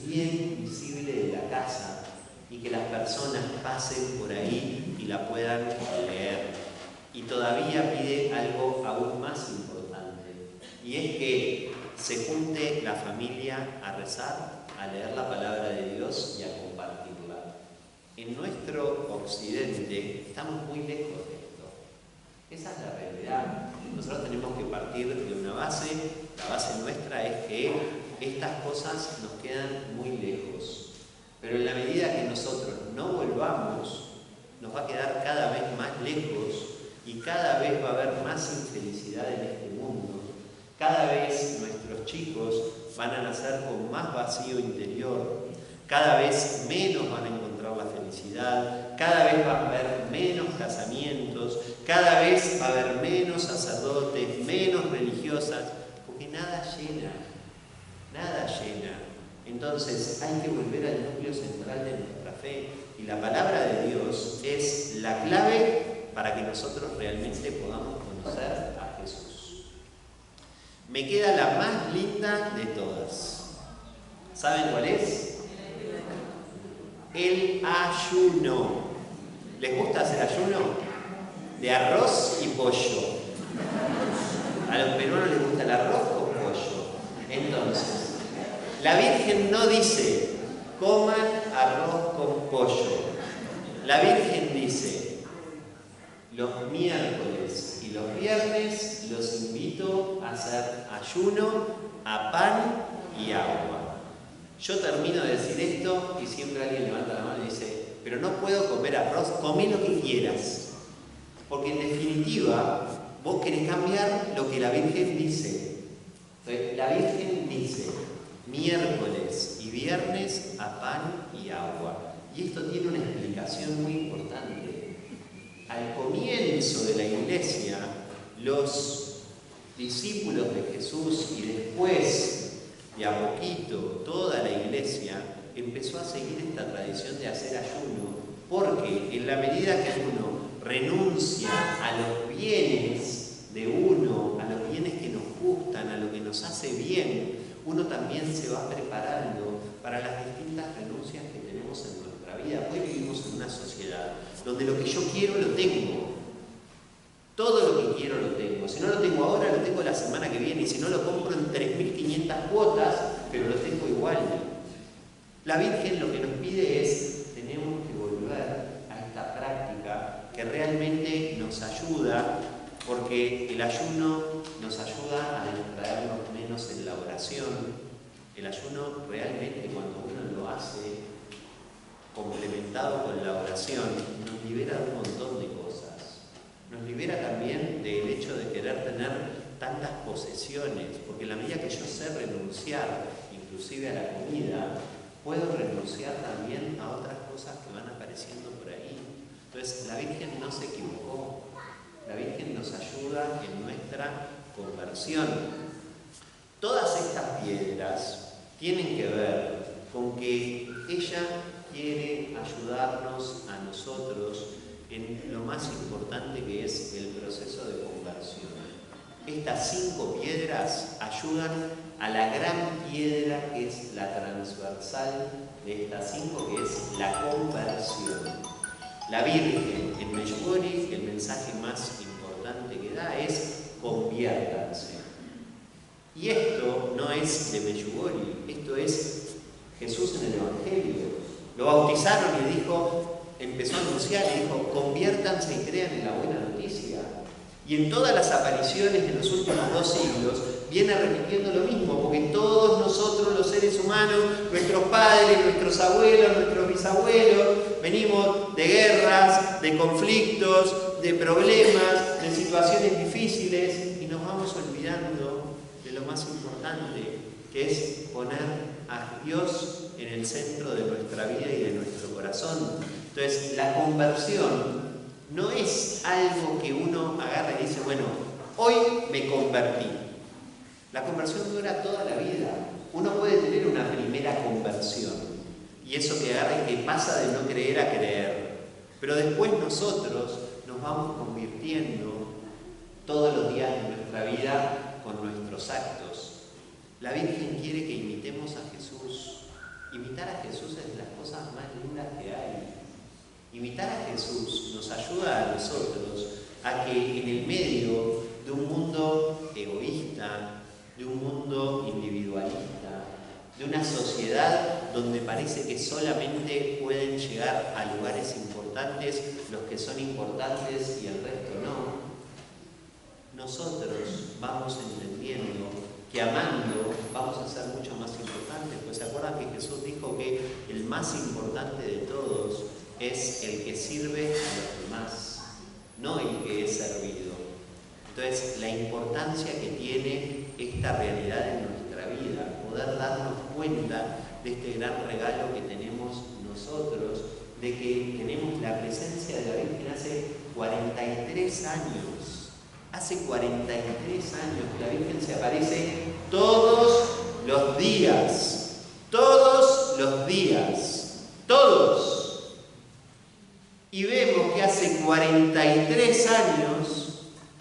bien visible de la casa y que las personas pasen por ahí y la puedan leer. Y todavía pide algo aún más importante, y es que se junte la familia a rezar, a leer la palabra de Dios y a compartirla. En nuestro occidente estamos muy lejos de esto. Esa es la realidad. Nosotros tenemos que partir de una base. La base nuestra es que estas cosas nos quedan muy lejos. Pero en la medida que nosotros no volvamos, nos va a quedar cada vez más lejos y cada vez va a haber más infelicidad en este mundo. Cada vez nuestros chicos van a nacer con más vacío interior. Cada vez menos van a encontrar la felicidad. Cada vez va a haber menos casamientos. Cada vez va a haber menos sacerdotes, menos religiosas, porque nada llena. Nada llena. Entonces hay que volver al núcleo central de nuestra fe. Y la palabra de Dios es la clave para que nosotros realmente podamos conocer a Jesús. Me queda la más linda de todas. ¿Saben cuál es? El ayuno. ¿Les gusta hacer ayuno? De arroz y pollo. A los peruanos les gusta el arroz con pollo. Entonces, la Virgen no dice, coman arroz con pollo. La Virgen dice, los miércoles y los viernes los invito a hacer ayuno a pan y agua. Yo termino de decir esto y siempre alguien levanta la mano y dice, pero no puedo comer arroz, comé lo que quieras. Porque en definitiva, vos querés cambiar lo que la Virgen dice. Entonces, la Virgen dice, miércoles y viernes a pan y agua. Y esto tiene una explicación muy importante. Al comienzo de la Iglesia, los discípulos de Jesús y después, de a poquito, toda la Iglesia empezó a seguir esta tradición de hacer ayuno, Porque en la medida que uno renuncia a los bienes de uno, a los bienes que nos gustan, a lo que nos hace bien, uno también se va preparando para las distintas renuncias que tenemos en nuestra vida. Hoy vivimos en una sociedad donde lo que yo quiero lo tengo. Todo lo que quiero lo tengo. Si no lo tengo ahora, lo tengo la semana que viene. Y si no, lo compro en 3.500 cuotas, pero lo tengo igual. La Virgen lo que nos pide es, tenemos que volver a esta práctica que realmente nos ayuda, porque el ayuno nos ayuda a distraernos menos en la oración. El ayuno realmente, cuando uno lo hace complementado con la oración, nos libera de un montón de cosas. Nos libera también del hecho de querer tener tantas posesiones, porque en la medida que yo sé renunciar, inclusive a la comida, puedo renunciar también a otras cosas que van apareciendo por ahí. Entonces, la Virgen no se equivocó. La Virgen nos ayuda en nuestra conversión. Todas estas piedras tienen que ver con que ella quiere ayudarnos a nosotros en lo más importante que es el proceso de conversión. Estas 5 piedras ayudan a la gran piedra que es la transversal de estas 5, que es la conversión. La Virgen en Medjugorje, el mensaje más importante que da es: conviértanse. Y esto no es de Medjugorje, esto es Jesús en el Evangelio. Lo bautizaron y empezó a anunciar y dijo: conviértanse y crean en la buena noticia. Y en todas las apariciones de los últimos 2 siglos viene repitiendo lo mismo, porque todos nosotros, los seres humanos, nuestros padres, nuestros abuelos, nuestros bisabuelos, venimos de guerras, de conflictos, de problemas, de situaciones difíciles, y nos vamos olvidando de lo más importante, que es poner a Dios en el centro de nuestra vida y de nuestro corazón. Entonces, la conversión no es algo que uno agarra y dice: bueno, hoy me convertí. La conversión dura toda la vida. Uno puede tener una primera conversión, y eso que agarra y que pasa de no creer a creer. Pero después nosotros nos vamos convirtiendo todos los días de nuestra vida con nuestros actos. La Virgen quiere que imitemos a Jesús. Imitar a Jesús es de las cosas más lindas que hay. Imitar a Jesús nos ayuda a nosotros a que en el medio de un mundo egoísta, de un mundo individualista, de una sociedad donde parece que solamente pueden llegar a lugares importantes los que son importantes y el resto no, nosotros vamos entendiendo que amando vamos a ser mucho más importantes. Pues se acuerdan que Jesús dijo que el más importante de todos es el que sirve a los demás, no el que es servido. Entonces, la importancia que tiene esta realidad en nuestra vida, poder darnos cuenta de este gran regalo que tenemos nosotros, de que tenemos la presencia de la Virgen hace 43 años. Hace 43 años que la Virgen se aparece todos los días. Todos los días. Todos. Y vemos que hace 43 años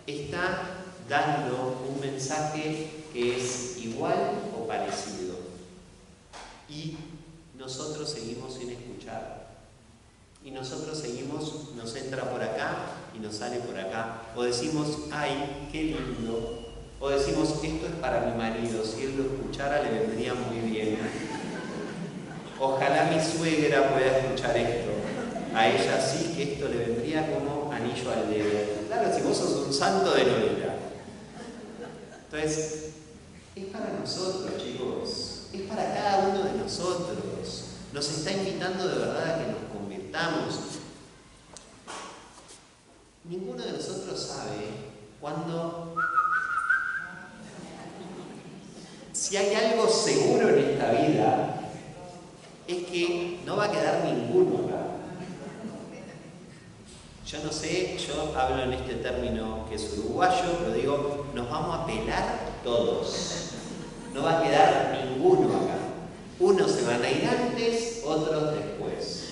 está dando un mensaje que es igual o parecido. Y nosotros seguimos sin escuchar. Y nosotros seguimos, nos entra por acá y nos sale por acá. O decimos: ay, qué lindo. O decimos: esto es para mi marido, si él lo escuchara le vendría muy bien. Ojalá mi suegra pueda escuchar esto. A ella sí, que esto le vendría como anillo al dedo. Claro, si vos sos un santo de novela. Entonces, es para nosotros, chicos. Es para cada uno de nosotros. Nos está invitando de verdad a que nos convirtamos. Ninguno de nosotros sabe cuándo... Si hay algo seguro en esta vida, es que no va a quedar ninguno acá. Yo no sé, yo hablo en este término que es uruguayo, pero digo, nos vamos a pelar todos. No va a quedar ninguno acá. Unos se van a ir antes, otros después.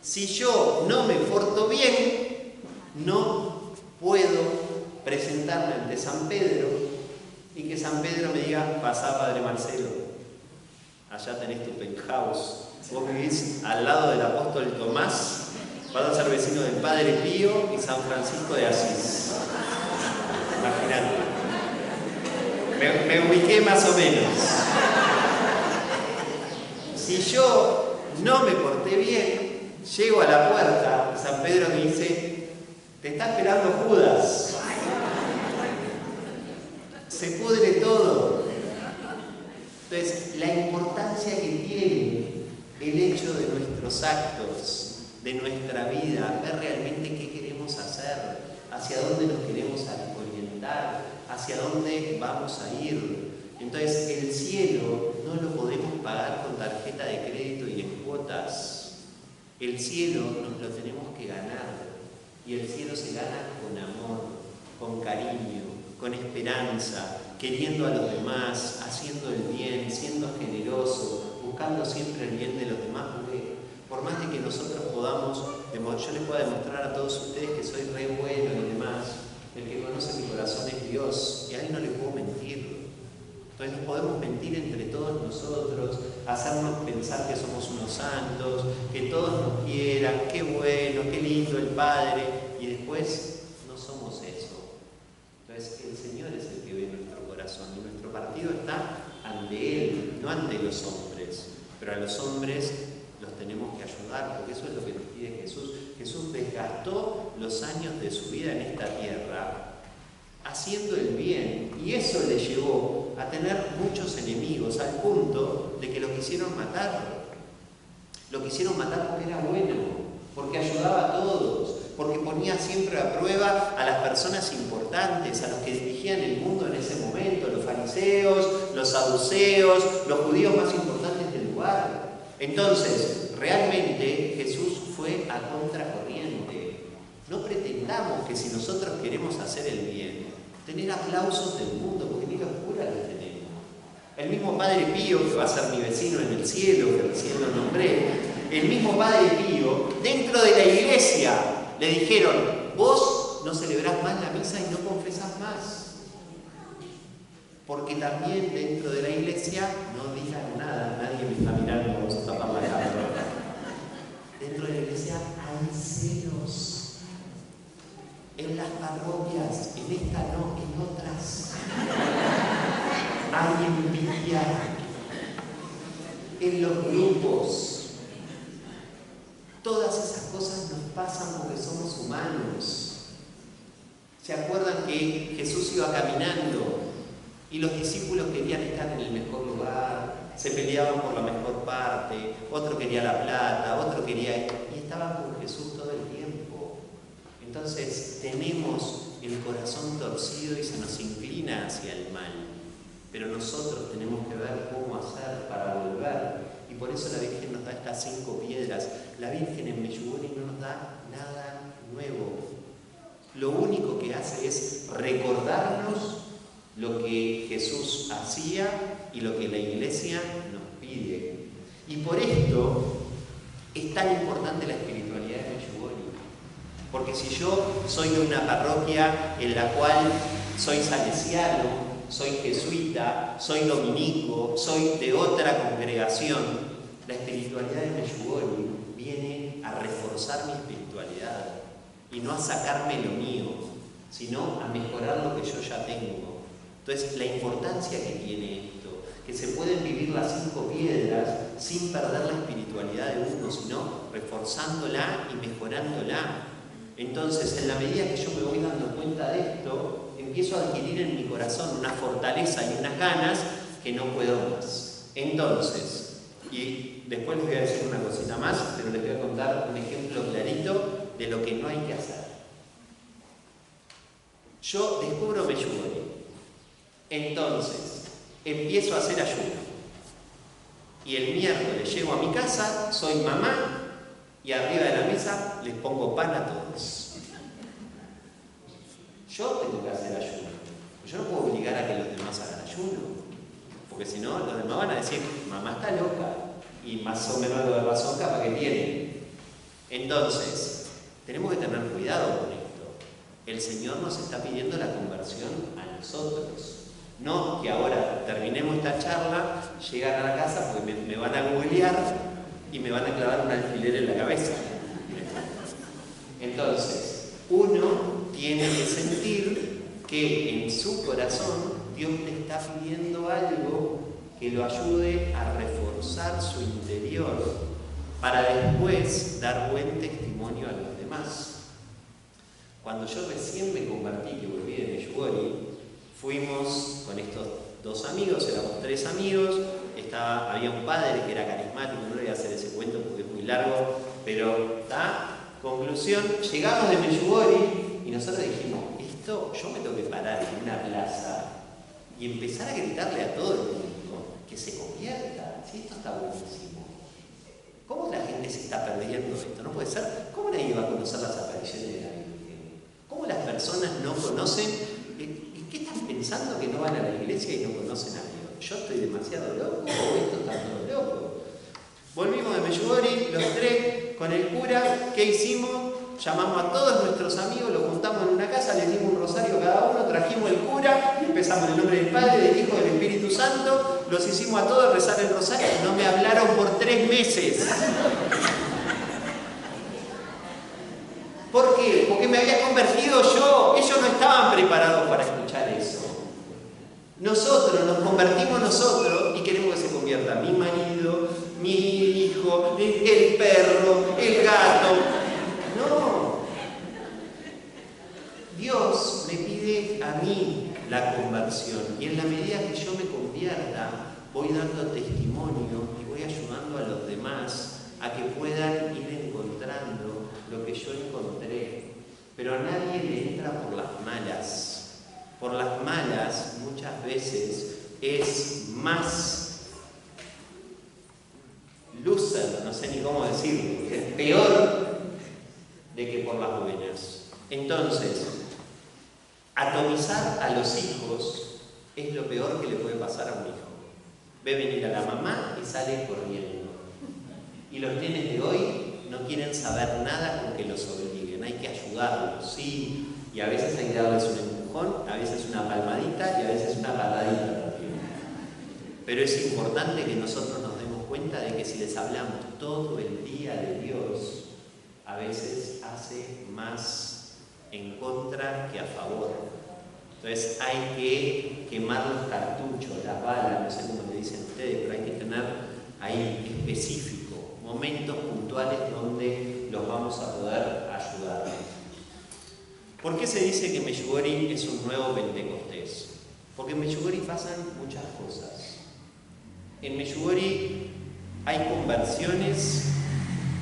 si yo no me porto bien, no puedo presentarme ante San Pedro y que San Pedro me diga: pasá, Padre Marcelo, allá tenés tu penthouse, vos vivís al lado del apóstol Tomás, vas a ser vecino del Padre Pío y San Francisco de Asís. Imagínate. Me ubiqué más o menos. Si yo no me porté bien, llego a la puerta, San Pedro me dice: te está esperando Judas. Se pudre todo. Entonces, la importancia que tiene el hecho de nuestros actos, de nuestra vida, ver realmente qué queremos hacer, hacia dónde nos queremos orientar, hacia dónde vamos a ir. Entonces, el cielo no lo podemos pagar con tarjeta de crédito y en cuotas. El cielo nos lo tenemos que ganar. Y el cielo se gana con amor, con cariño, con esperanza, queriendo a los demás, haciendo el bien, siendo generoso, buscando siempre el bien de los demás, porque por más de que nosotros podamos, yo les puedo demostrar a todos ustedes que soy re bueno y demás, el que conoce mi corazón es Dios, y a Él no le puedo mentir. Entonces nos podemos mentir entre todos nosotros, hacernos pensar que somos unos santos, que todos nos quieran, qué bueno, qué lindo el Padre, y después no somos eso. Entonces el Señor es el que ve nuestro corazón, y nuestro partido está ante Él, no ante los hombres. Pero a los hombres los tenemos que ayudar, porque eso es lo que nos pide Jesús. Jesús desgastó los años de su vida en esta tierra haciendo el bien, y eso le llevó a tener muchos enemigos, al punto de que lo quisieron matar. Lo quisieron matar porque era bueno, porque ayudaba a todos, porque ponía siempre a prueba a las personas importantes, a los que dirigían el mundo en ese momento, los fariseos, los saduceos, los judíos más importantes del lugar. Entonces, realmente Jesús fue a contracorriente. No pretendamos que si nosotros queremos hacer el bien, tener aplausos del mundo, porque ni los curas los tenemos. El mismo Padre Pío, que va a ser mi vecino en el cielo, que recién lo nombré, el mismo Padre Pío, dentro de la iglesia, le dijeron: vos no celebrás más la misa y no confesás más. Porque también dentro de la iglesia, no digan nada, nadie me está mirando, vamos a tapar la cara. Dentro de la iglesia hay celos. En las parroquias, en esta no, en otras. Hay envidia. En los grupos. Todas esas cosas nos pasan porque somos humanos. ¿Se acuerdan que Jesús iba caminando y los discípulos querían estar en el mejor lugar? Se peleaban por la mejor parte, otro quería la plata, otro quería... y estaban con Jesús todo el tiempo. Entonces tenemos el corazón torcido y se nos inclina hacia el mal. Pero nosotros tenemos que ver cómo hacer para volver. Y por eso la Virgen nos da estas 5 piedras. La Virgen en Meyugori no nos da nada nuevo. Lo único que hace es recordarnos lo que Jesús hacía y lo que la Iglesia nos pide. Y por esto es tan importante la espiritualidad de Meyugori. Porque si yo soy de una parroquia en la cual soy salesiano, soy jesuita, soy dominico, soy de otra congregación, la espiritualidad de Meyugori viene a reforzar mi espiritualidad y no a sacarme lo mío, sino a mejorar lo que yo ya tengo. Entonces, la importancia que tiene esto, que se pueden vivir las 5 piedras sin perder la espiritualidad de uno, sino reforzándola y mejorándola. Entonces, en la medida que yo me voy dando cuenta de esto, empiezo a adquirir en mi corazón una fortaleza y unas ganas que no puedo más. Entonces, y después les voy a decir una cosita más, pero les voy a contar un ejemplo clarito de lo que no hay que hacer. Yo descubro Meyugori. Entonces, empiezo a hacer ayuno. Y el miércoles llego a mi casa, soy mamá, y arriba de la mesa les pongo pan a todos. Yo tengo que hacer ayuno. Yo no puedo obligar a que los demás hagan ayuno. Porque si no, los demás van a decir: mamá está loca. Y más o menos algo de razón capaz que tiene. Entonces, tenemos que tener cuidado con esto. El Señor nos está pidiendo la conversión a nosotros. No que ahora terminemos esta charla, llegan a la casa porque me van a googlear y me van a clavar un alfiler en la cabeza. Entonces, uno tiene que sentir que en su corazón Dios le está pidiendo algo que lo ayude a reforzar su interior para después dar buen testimonio a los demás. Cuando yo recién me convertí, que volví de Meyugori, fuimos con estos dos amigos, éramos 3 amigos, había un padre que era carismático, no le voy a hacer ese cuento porque es muy largo, pero conclusión, llegamos de Meyugori y nosotros dijimos, yo me tengo que parar en una plaza y empezar a gritarle a todo el mundo que se convierta, si esto está buenísimo. ¿Cómo la gente se está perdiendo esto? No puede ser. ¿Cómo nadie va a conocer las apariciones de la Virgen? ¿Cómo las personas no conocen? ¿Qué están pensando que no van a la iglesia y no conocen a Dios? ¿Yo estoy demasiado loco o esto está todo loco? Volvimos de Meyugori, los 3, con el cura. ¿Qué hicimos? Llamamos a todos nuestros amigos, los juntamos en una casa, les dimos un rosario cada uno, trajimos el cura, empezamos en el nombre del Padre, del Hijo y del Espíritu Santo, los hicimos a todos rezar el rosario y no me hablaron por 3 meses. ¿Por qué? Porque me había convertido yo, ellos no estaban preparados para escuchar eso. Nosotros nos convertimos nosotros y queremos que se convierta mi marido, mi hijo, el perro, el gato. No. Dios me pide a mí la conversión y en la medida que yo me convierta voy dando testimonio y voy ayudando a los demás a que puedan ir encontrando lo que yo encontré. Pero a nadie le entra por las malas. Por las malas muchas veces es más loser, no sé ni cómo decirlo, es peor de que por las buenas. Entonces, atomizar a los hijos es lo peor que le puede pasar a un hijo. Ve venir a la mamá y sale corriendo. Y los nenes de hoy no quieren saber nada con que los obliguen, hay que ayudarlos, sí, y a veces hay que darles un empujón, a veces una palmadita y a veces una patadita también. Pero es importante que nosotros nos demos cuenta de que si les hablamos todo el día de Dios, a veces hace más en contra que a favor. Entonces hay que quemar los cartuchos, las balas, no sé cómo le dicen ustedes, pero hay que tener ahí específico, momentos puntuales donde los vamos a poder ayudar. ¿Por qué se dice que Meyugori es un nuevo Pentecostés? Porque en Meyugori pasan muchas cosas. En Meyugori hay conversiones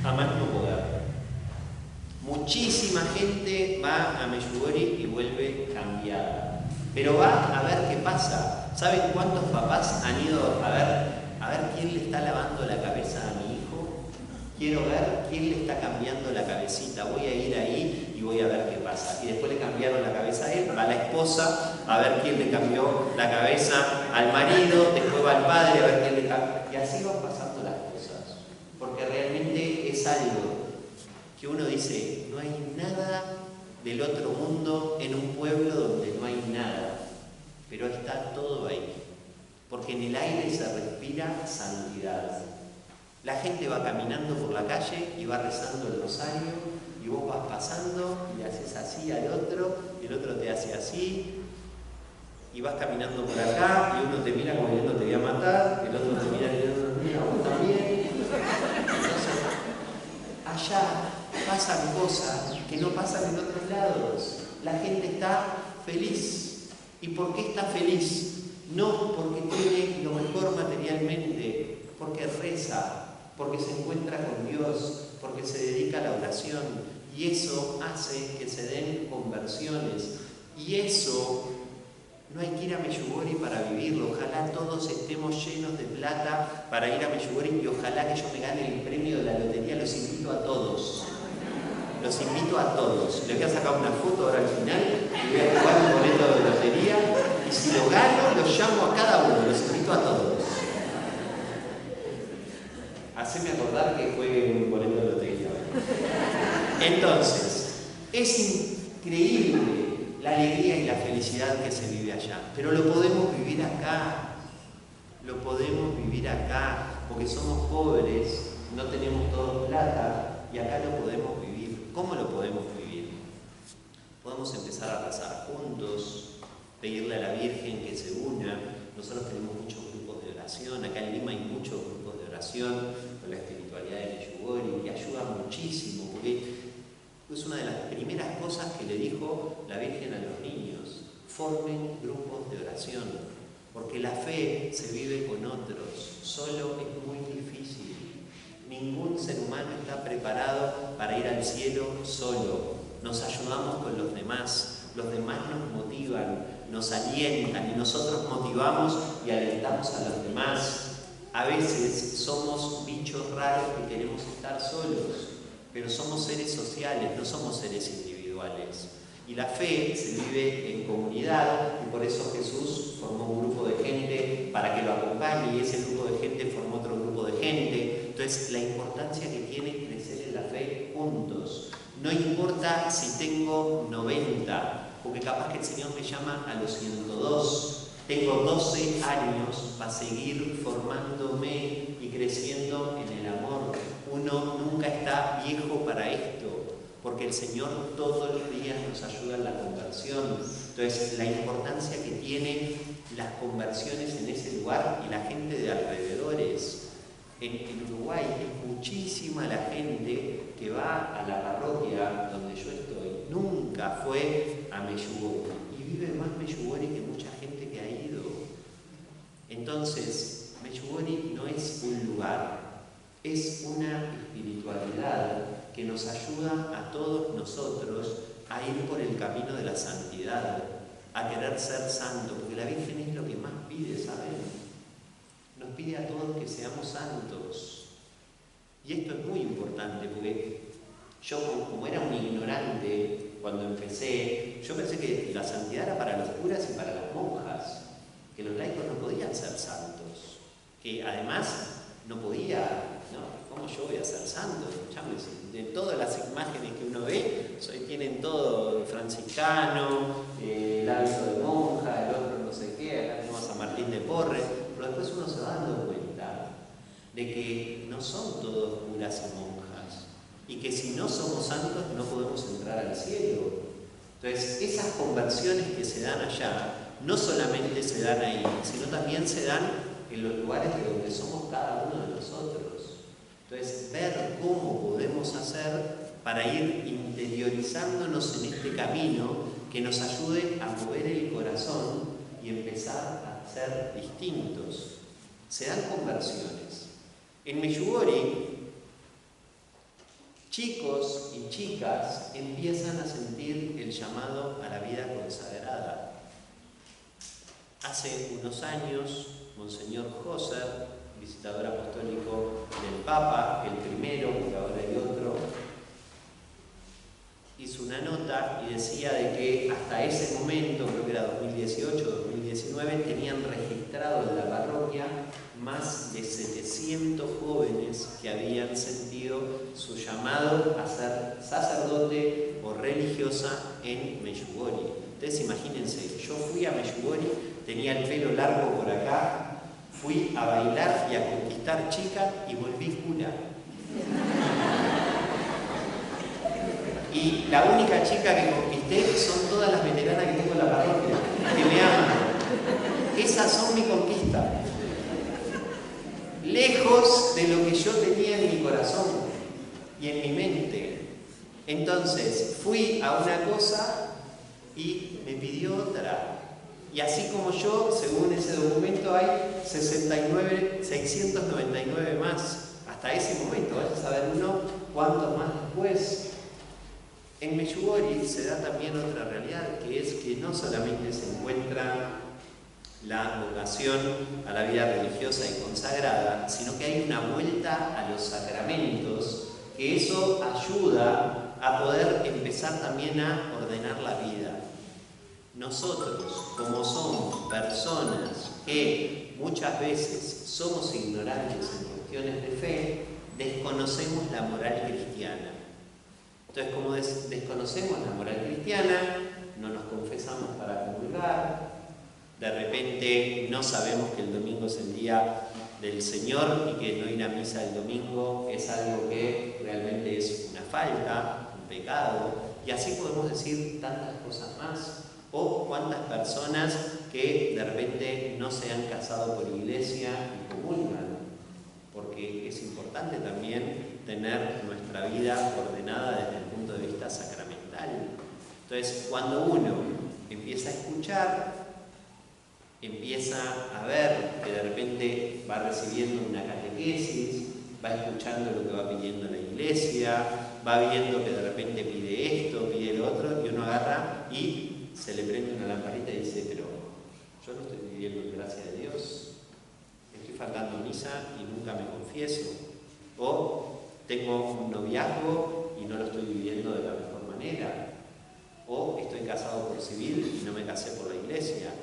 a más no poder. Muchísima gente va a Meyugori y vuelve cambiada. Pero va a ver qué pasa. ¿Saben cuántos papás han ido a ver quién le está lavando la cabeza a mi hijo? Quiero ver quién le está cambiando la cabecita. Voy a ir ahí y voy a ver qué pasa. Y después le cambiaron la cabeza a él, va la esposa a ver quién le cambió la cabeza al marido, después va el padre a ver quién le cambió. Y así van pasando las cosas. Porque realmente es algo que uno dice, no hay nada del otro mundo en un pueblo donde no hay nada, pero está todo ahí, porque en el aire se respira santidad. La gente va caminando por la calle y va rezando el rosario, y vos vas pasando y le haces así al otro, y el otro te hace así, y vas caminando por acá, y uno te mira como diciendo te voy a matar, el otro te mira y diciendo mira, vos también. Entonces, allá pasan cosas que no pasan en otros lados. La gente está feliz. ¿Y por qué está feliz? No porque tiene lo mejor materialmente, porque reza, porque se encuentra con Dios, porque se dedica a la oración. Y eso hace que se den conversiones. Y eso no hay que ir a Meyugori para vivirlo. Ojalá todos estemos llenos de plata para ir a Meyugori y ojalá que yo me gane el premio de la lotería. Los invito a todos. Los invito a todos. Les voy a sacar una foto ahora al final y voy a jugar un boleto de lotería. Y si lo gano, los llamo a cada uno. Los invito a todos. Haceme acordar que juegue un boleto de lotería. Entonces, es increíble la alegría y la felicidad que se vive allá, pero lo podemos vivir acá, porque somos pobres, no tenemos todos plata y acá lo podemos vivir. ¿Cómo lo podemos vivir? Podemos empezar a rezar juntos, pedirle a la Virgen que se una. Nosotros tenemos muchos grupos de oración, acá en Lima hay muchos grupos de oración con la espiritualidad de Meyugori, que ayuda muchísimo, porque es una de las primeras cosas que le dijo la Virgen a los niños: formen grupos de oración, porque la fe se vive con otros, solo es muy difícil. Ningún ser humano está preparado para ir al cielo solo. Nos ayudamos con los demás nos motivan, nos alientan y nosotros motivamos y alentamos a los demás. A veces somos bichos raros que queremos estar solos, pero somos seres sociales, no somos seres individuales. Y la fe se vive en comunidad, y por eso Jesús formó un grupo de gente para que lo acompañe, y ese grupo de gente formó otro grupo de gente. Entonces, la importancia que tiene crecer en la fe juntos. No importa si tengo 90, porque capaz que el Señor me llama a los 102. Tengo 12 años para seguir formándome y creciendo en el amor. Uno nunca está viejo para esto, porque el Señor todos los días nos ayuda en la conversión. Entonces, la importancia que tienen las conversiones en ese lugar y la gente de alrededores. En Uruguay es muchísima la gente que va a la parroquia donde yo estoy. Nunca fue a Meyugori. Y vive más Meyugori que mucha gente que ha ido. Entonces, Meyugori no es un lugar, es una espiritualidad que nos ayuda a todos nosotros a ir por el camino de la santidad, a querer ser santo, porque la Virgen es lo que más pide, ¿saben? Nos pide a todos que seamos santos. Y esto es muy importante, porque yo, como era un ignorante cuando empecé, yo pensé que la santidad era para los curas y para las monjas, que los laicos no podían ser santos, que además no podía, ¿no? ¿Cómo yo voy a ser santo? Escuchame, de todas las imágenes que uno ve, tienen todo franciscano, el hábito de monja, el otro no sé qué, acá tenemos a Martín de Porres, pero después uno se va dando cuenta de que no son todos curas y monjas, y que si no somos santos no podemos entrar al cielo. Entonces, esas conversiones que se dan allá, no solamente se dan ahí, sino también se dan en los lugares de donde somos cada uno de nosotros. Entonces, ver cómo podemos hacer para ir interiorizándonos en este camino que nos ayude a mover el corazón y empezar a ser distintos. Se dan conversiones. En Meyugori, chicos y chicas empiezan a sentir el llamado a la vida consagrada. Hace unos años, Monseñor Hosser, visitador apostólico del Papa, el primero, porque ahora hay otro, hizo una nota y decía de que hasta ese momento, creo que era 2018, 2019, tenían registrado en la parroquia más de 700 jóvenes que habían sentido su llamado a ser sacerdote o religiosa en Meyugori. Entonces imagínense, yo fui a Meyugori, tenía el pelo largo por acá, fui a bailar y a conquistar chicas y volví cura. Y la única chica que conquisté son todas las veteranas que tengo en la parroquia, que me aman. Esas son mi conquista. Lejos de lo que yo tenía en mi corazón y en mi mente. Entonces, fui a una cosa y me pidió otra. Y así como yo, según ese documento, hay 699 más. Hasta ese momento, vaya a saber uno cuántos más después. En Meyugori se da también otra realidad, que es que no solamente se encuentra la vocación a la vida religiosa y consagrada, sino que hay una vuelta a los sacramentos, que eso ayuda a poder empezar también a ordenar la vida. Nosotros, como somos personas que muchas veces somos ignorantes en cuestiones de fe, desconocemos la moral cristiana. Entonces, como desconocemos la moral cristiana, no nos confesamos para comulgar, de repente no sabemos que el domingo es el día del Señor y que no ir a misa el domingo es algo que realmente es una falta, un pecado, y así podemos decir tantas cosas más. O cuántas personas que de repente no se han casado por iglesia y comulgan, porque es importante también tener nuestra vida ordenada desde el punto de vista sacramental. Entonces, cuando uno empieza a escuchar, empieza a ver que de repente va recibiendo una catequesis, va escuchando lo que va pidiendo la iglesia, va viendo que de repente pide esto, pide lo otro, y uno agarra y se le prende una lamparita y dice, pero yo no estoy viviendo en gracia de Dios, estoy faltando misa y nunca me confieso, o tengo un noviazgo y no lo estoy viviendo de la mejor manera, o estoy casado por civil y no me casé por la iglesia.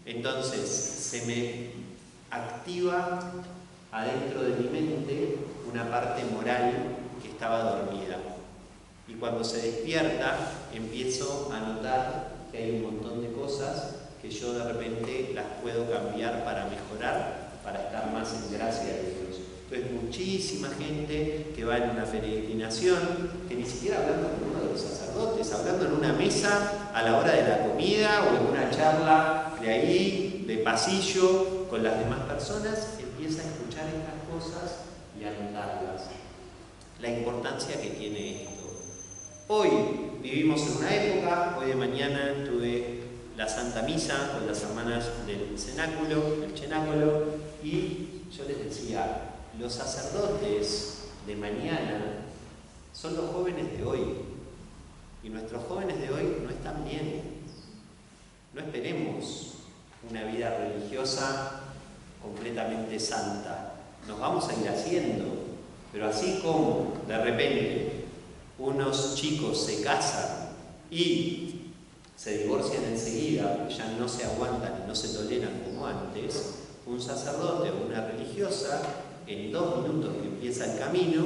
Entonces se me activa adentro de mi mente una parte moral que estaba dormida. Y cuando se despierta, empiezo a notar que hay un montón de cosas que yo de repente las puedo cambiar para mejorar, para estar más en gracia de Dios. Entonces, muchísima gente que va en una peregrinación, que ni siquiera hablando con uno de los sacerdotes, hablando en una mesa a la hora de la comida o en una charla de ahí, de pasillo, con las demás personas, empieza a escuchar estas cosas y a notarlas. La importancia que tiene esto. Hoy vivimos en una época, hoy de mañana tuve la Santa Misa con las hermanas del cenáculo, y yo les decía, los sacerdotes de mañana son los jóvenes de hoy, y nuestros jóvenes de hoy no están bien. No esperemos una vida religiosa completamente santa, nos vamos a ir haciendo, pero así como de repente unos chicos se casan y se divorcian enseguida porque ya no se aguantan y no se toleran como antes, un sacerdote o una religiosa en 2 minutos que empieza el camino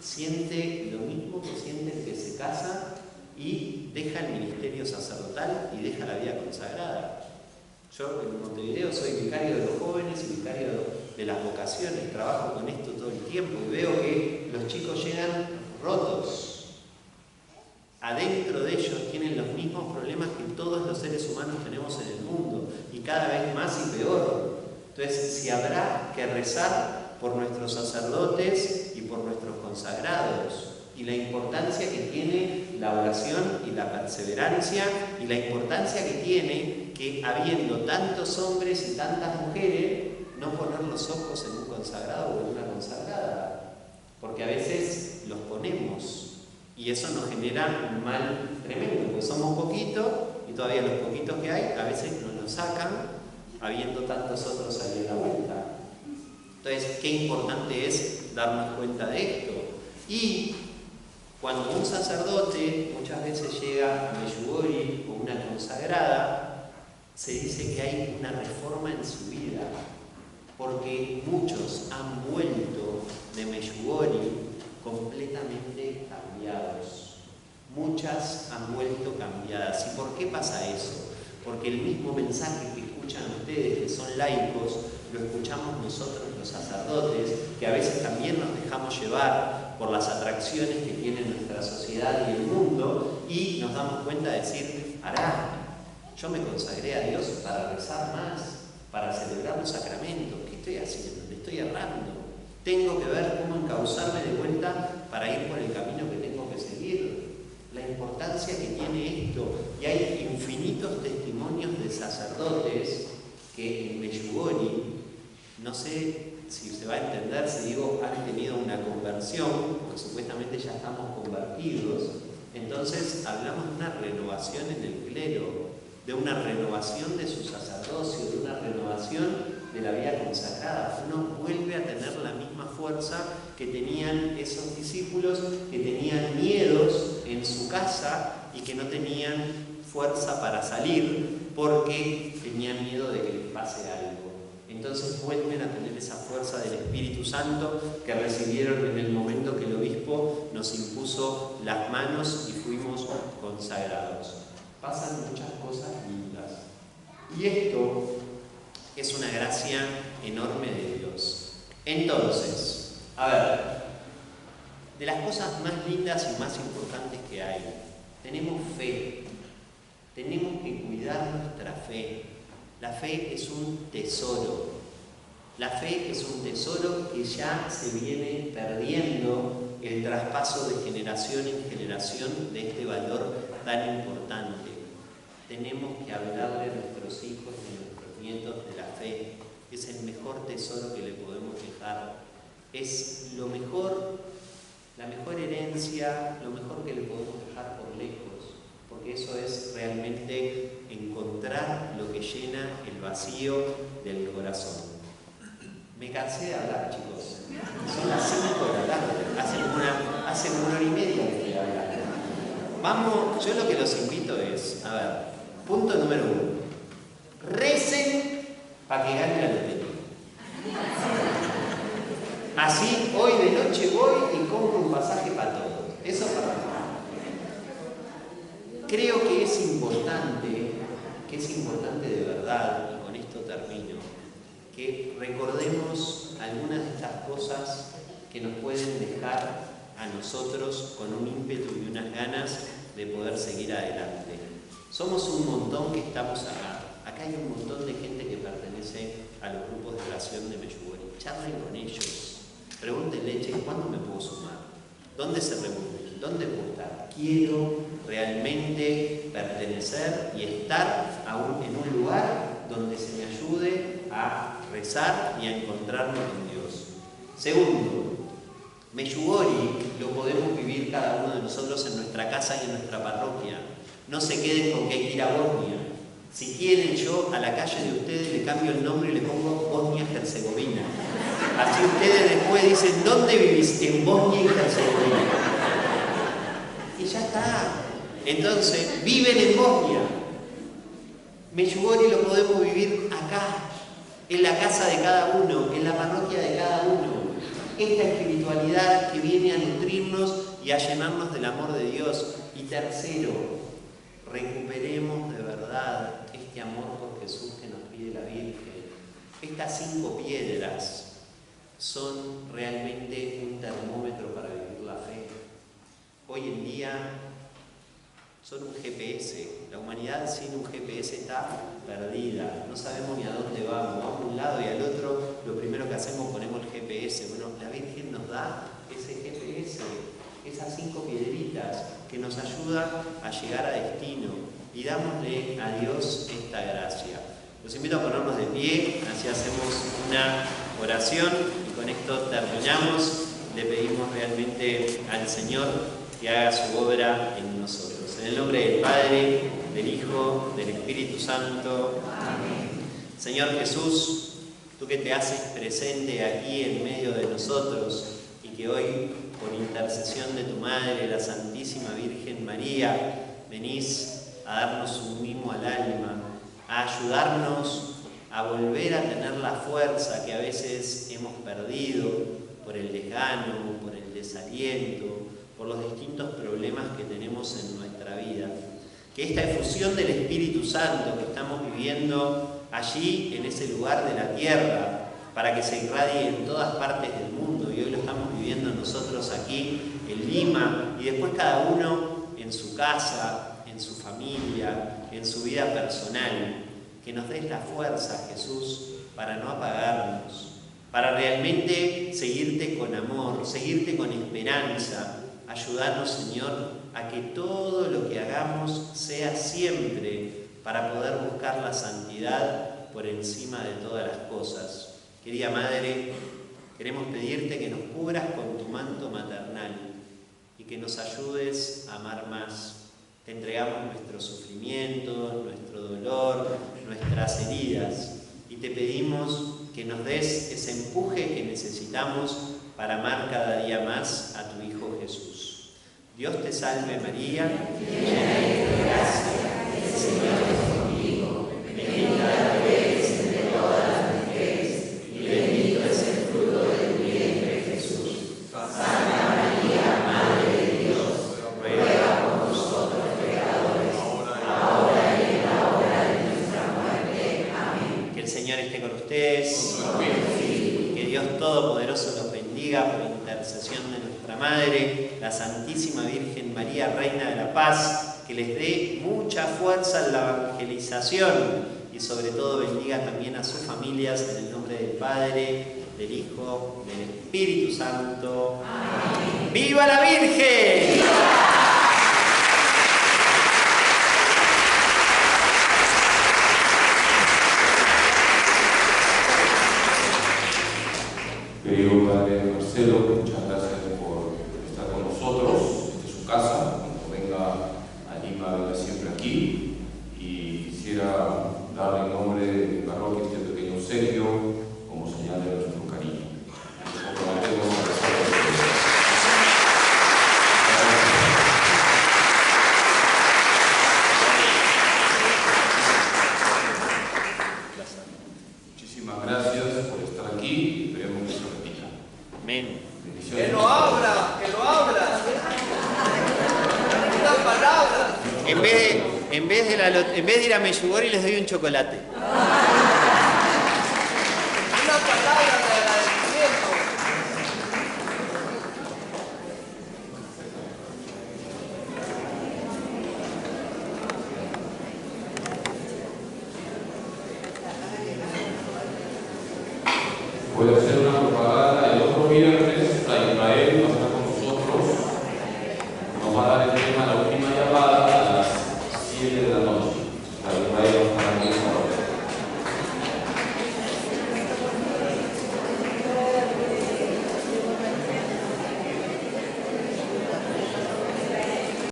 siente lo mismo que siente el que se casa y deja el ministerio sacerdotal y deja la vida consagrada. Yo en Montevideo soy vicario de los jóvenes y vicario de las vocaciones, trabajo con esto todo el tiempo y veo que los chicos llegan rotos. Adentro de ellos tienen los mismos problemas que todos los seres humanos tenemos en el mundo y cada vez más y peor. Entonces, si habrá que rezar por nuestros sacerdotes y por nuestros consagrados y la importancia que tiene la oración y la perseverancia y la importancia que tiene que habiendo tantos hombres y tantas mujeres no poner los ojos en un consagrado o en una consagrada, porque a veces los ponemos. Y eso nos genera un mal tremendo, porque somos poquitos y todavía los poquitos que hay a veces nos los sacan, habiendo tantos otros ahí en la vuelta. Entonces, qué importante es darnos cuenta de esto. Y cuando un sacerdote muchas veces llega a Medjugorje o una consagrada, se dice que hay una reforma en su vida, porque muchos han vuelto de Medjugorje completamente cambiados. Muchas han vuelto cambiadas. ¿Y por qué pasa eso? Porque el mismo mensaje que escuchan ustedes, que son laicos, lo escuchamos nosotros los sacerdotes, que a veces también nos dejamos llevar por las atracciones que tiene nuestra sociedad y el mundo, y nos damos cuenta de decir, yo me consagré a Dios para rezar más, para celebrar los sacramentos. ¿Qué estoy haciendo? ¿Le estoy errando? Tengo que ver cómo encauzarme de vuelta para ir por el camino que tengo que seguir. La importancia que tiene esto. Y hay infinitos testimonios de sacerdotes que en Medjugorje, no sé si se va a entender si digo han tenido una conversión, porque supuestamente ya estamos convertidos. Entonces hablamos de una renovación en el clero, de una renovación de su sacerdocio, de una renovación de la vida consagrada. Uno vuelve a tener la misma fuerza que tenían esos discípulos que tenían miedos en su casa y que no tenían fuerza para salir porque tenían miedo de que les pase algo. Entonces vuelven a tener esa fuerza del Espíritu Santo que recibieron en el momento que el obispo nos impuso las manos y fuimos consagrados. Pasan muchas cosas lindas. Y esto es una gracia enorme de Dios. Entonces, a ver, de las cosas más lindas y más importantes que hay, tenemos fe. Tenemos que cuidar nuestra fe. La fe es un tesoro. La fe es un tesoro que ya se viene perdiendo el traspaso de generación en generación de este valor tan importante. Tenemos que hablarle a nuestros hijos y a nuestros nietos de la fe. Es el mejor tesoro que le podemos dejar. Es lo mejor, la mejor herencia, lo mejor que le podemos dejar por lejos. Porque eso es realmente encontrar lo que llena el vacío del corazón. Me cansé de hablar, chicos. Son las 5 de la tarde. Hace una hora y media que estoy hablando. Vamos, yo lo que los invito es, a ver, punto número 1. Recen para que gane la lotería. Así, hoy de noche voy y compro un pasaje para todos. Eso para mí. Creo que es importante de verdad, y con esto termino, que recordemos algunas de estas cosas que nos pueden dejar a nosotros con un ímpetu y unas ganas de poder seguir adelante. Somos un montón que estamos acá. Acá hay un montón de gente que pertenece a los grupos de oración de Meyugori. Charlen con ellos. Pregúntenle, che, ¿cuándo me puedo sumar? ¿Dónde se reúnen? ¿Dónde puedo estar? Quiero realmente pertenecer y estar aún en un lugar donde se me ayude a rezar y a encontrarme con Dios. Segundo, Meyugori lo podemos vivir cada uno de nosotros en nuestra casa y en nuestra parroquia. No se queden con que hay que ir a Bosnia. Si quieren, yo a la calle de ustedes le cambio el nombre y le pongo Bosnia-Herzegovina. Así ustedes después dicen, ¿dónde vivís? En Bosnia y Herzegovina. Y ya está. Entonces, viven en Bosnia. Meyugori lo podemos vivir acá, en la casa de cada uno, en la parroquia de cada uno. Esta espiritualidad que viene a nutrirnos y a llenarnos del amor de Dios. Y tercero, recuperemos de verdad este amor por Jesús que nos pide la Virgen. Estas 5 piedras son realmente un termómetro para vivir la fe. Hoy en día son un GPS. La humanidad sin un GPS está perdida. No sabemos ni a dónde vamos. Vamos a un lado y al otro. Lo primero que hacemos ponemos el GPS. Bueno, la Virgen nos da ese GPS, esas 5 piedritas que nos ayudan a llegar a destino. Y dámosle a Dios esta gracia. Los invito a ponernos de pie, así hacemos una oración y con esto terminamos. Le pedimos realmente al Señor que haga su obra en nosotros. En el nombre del Padre, del Hijo, del Espíritu Santo. Amén. Señor Jesús, tú que te haces presente aquí en medio de nosotros y que hoy, por intercesión de tu Madre, la Santísima Virgen María, venís a darnos un mimo al alma, a ayudarnos a volver a tener la fuerza que a veces hemos perdido por el desgano, por el desaliento, por los distintos problemas que tenemos en nuestra vida. Que esta efusión del Espíritu Santo que estamos viviendo allí, en ese lugar de la tierra, para que se irradie en todas partes del mundo, y hoy lo estamos viviendo nosotros aquí en Lima, y después cada uno en su casa, en su familia, en su vida personal, que nos des la fuerza, Jesús, para no apagarnos, para realmente seguirte con amor, seguirte con esperanza. Ayúdanos, Señor, a que todo lo que hagamos sea siempre para poder buscar la santidad por encima de todas las cosas. Querida Madre, queremos pedirte que nos cubras con tu manto maternal y que nos ayudes a amar más. Te entregamos nuestros sufrimientos, nuestro dolor, nuestras heridas y te pedimos que nos des ese empuje que necesitamos para amar cada día más a tu Hijo Jesús. Dios te salve María, llena eres de gracia, el Señor es contigo, bendita eres entre todas las mujeres y bendito es el fruto de tu vientre Jesús. Santa María, Madre de Dios, nuestra Madre, la Santísima Virgen María, Reina de la Paz, que les dé mucha fuerza en la evangelización y sobre todo bendiga también a sus familias en el nombre del Padre, del Hijo, del Espíritu Santo. Amén. ¡Viva la Virgen! ¡Viva! Querido Padre Marcelo, muchas gracias por estar con nosotros. Esta es su casa. Cuando venga a Lima, venga siempre aquí. Y quisiera darle en nombre de mi parroquia este pequeño obsequio como señal de nuestro cariño. Nos comprometemos a rezar a ustedes. Muchísimas gracias por estar aquí y esperemos que se repita. Amén. Que lo abra, que lo abra. Una palabra. En vez de ir a Meyugori les doy un chocolate. Una palabra de agradecimiento. Voy a hacer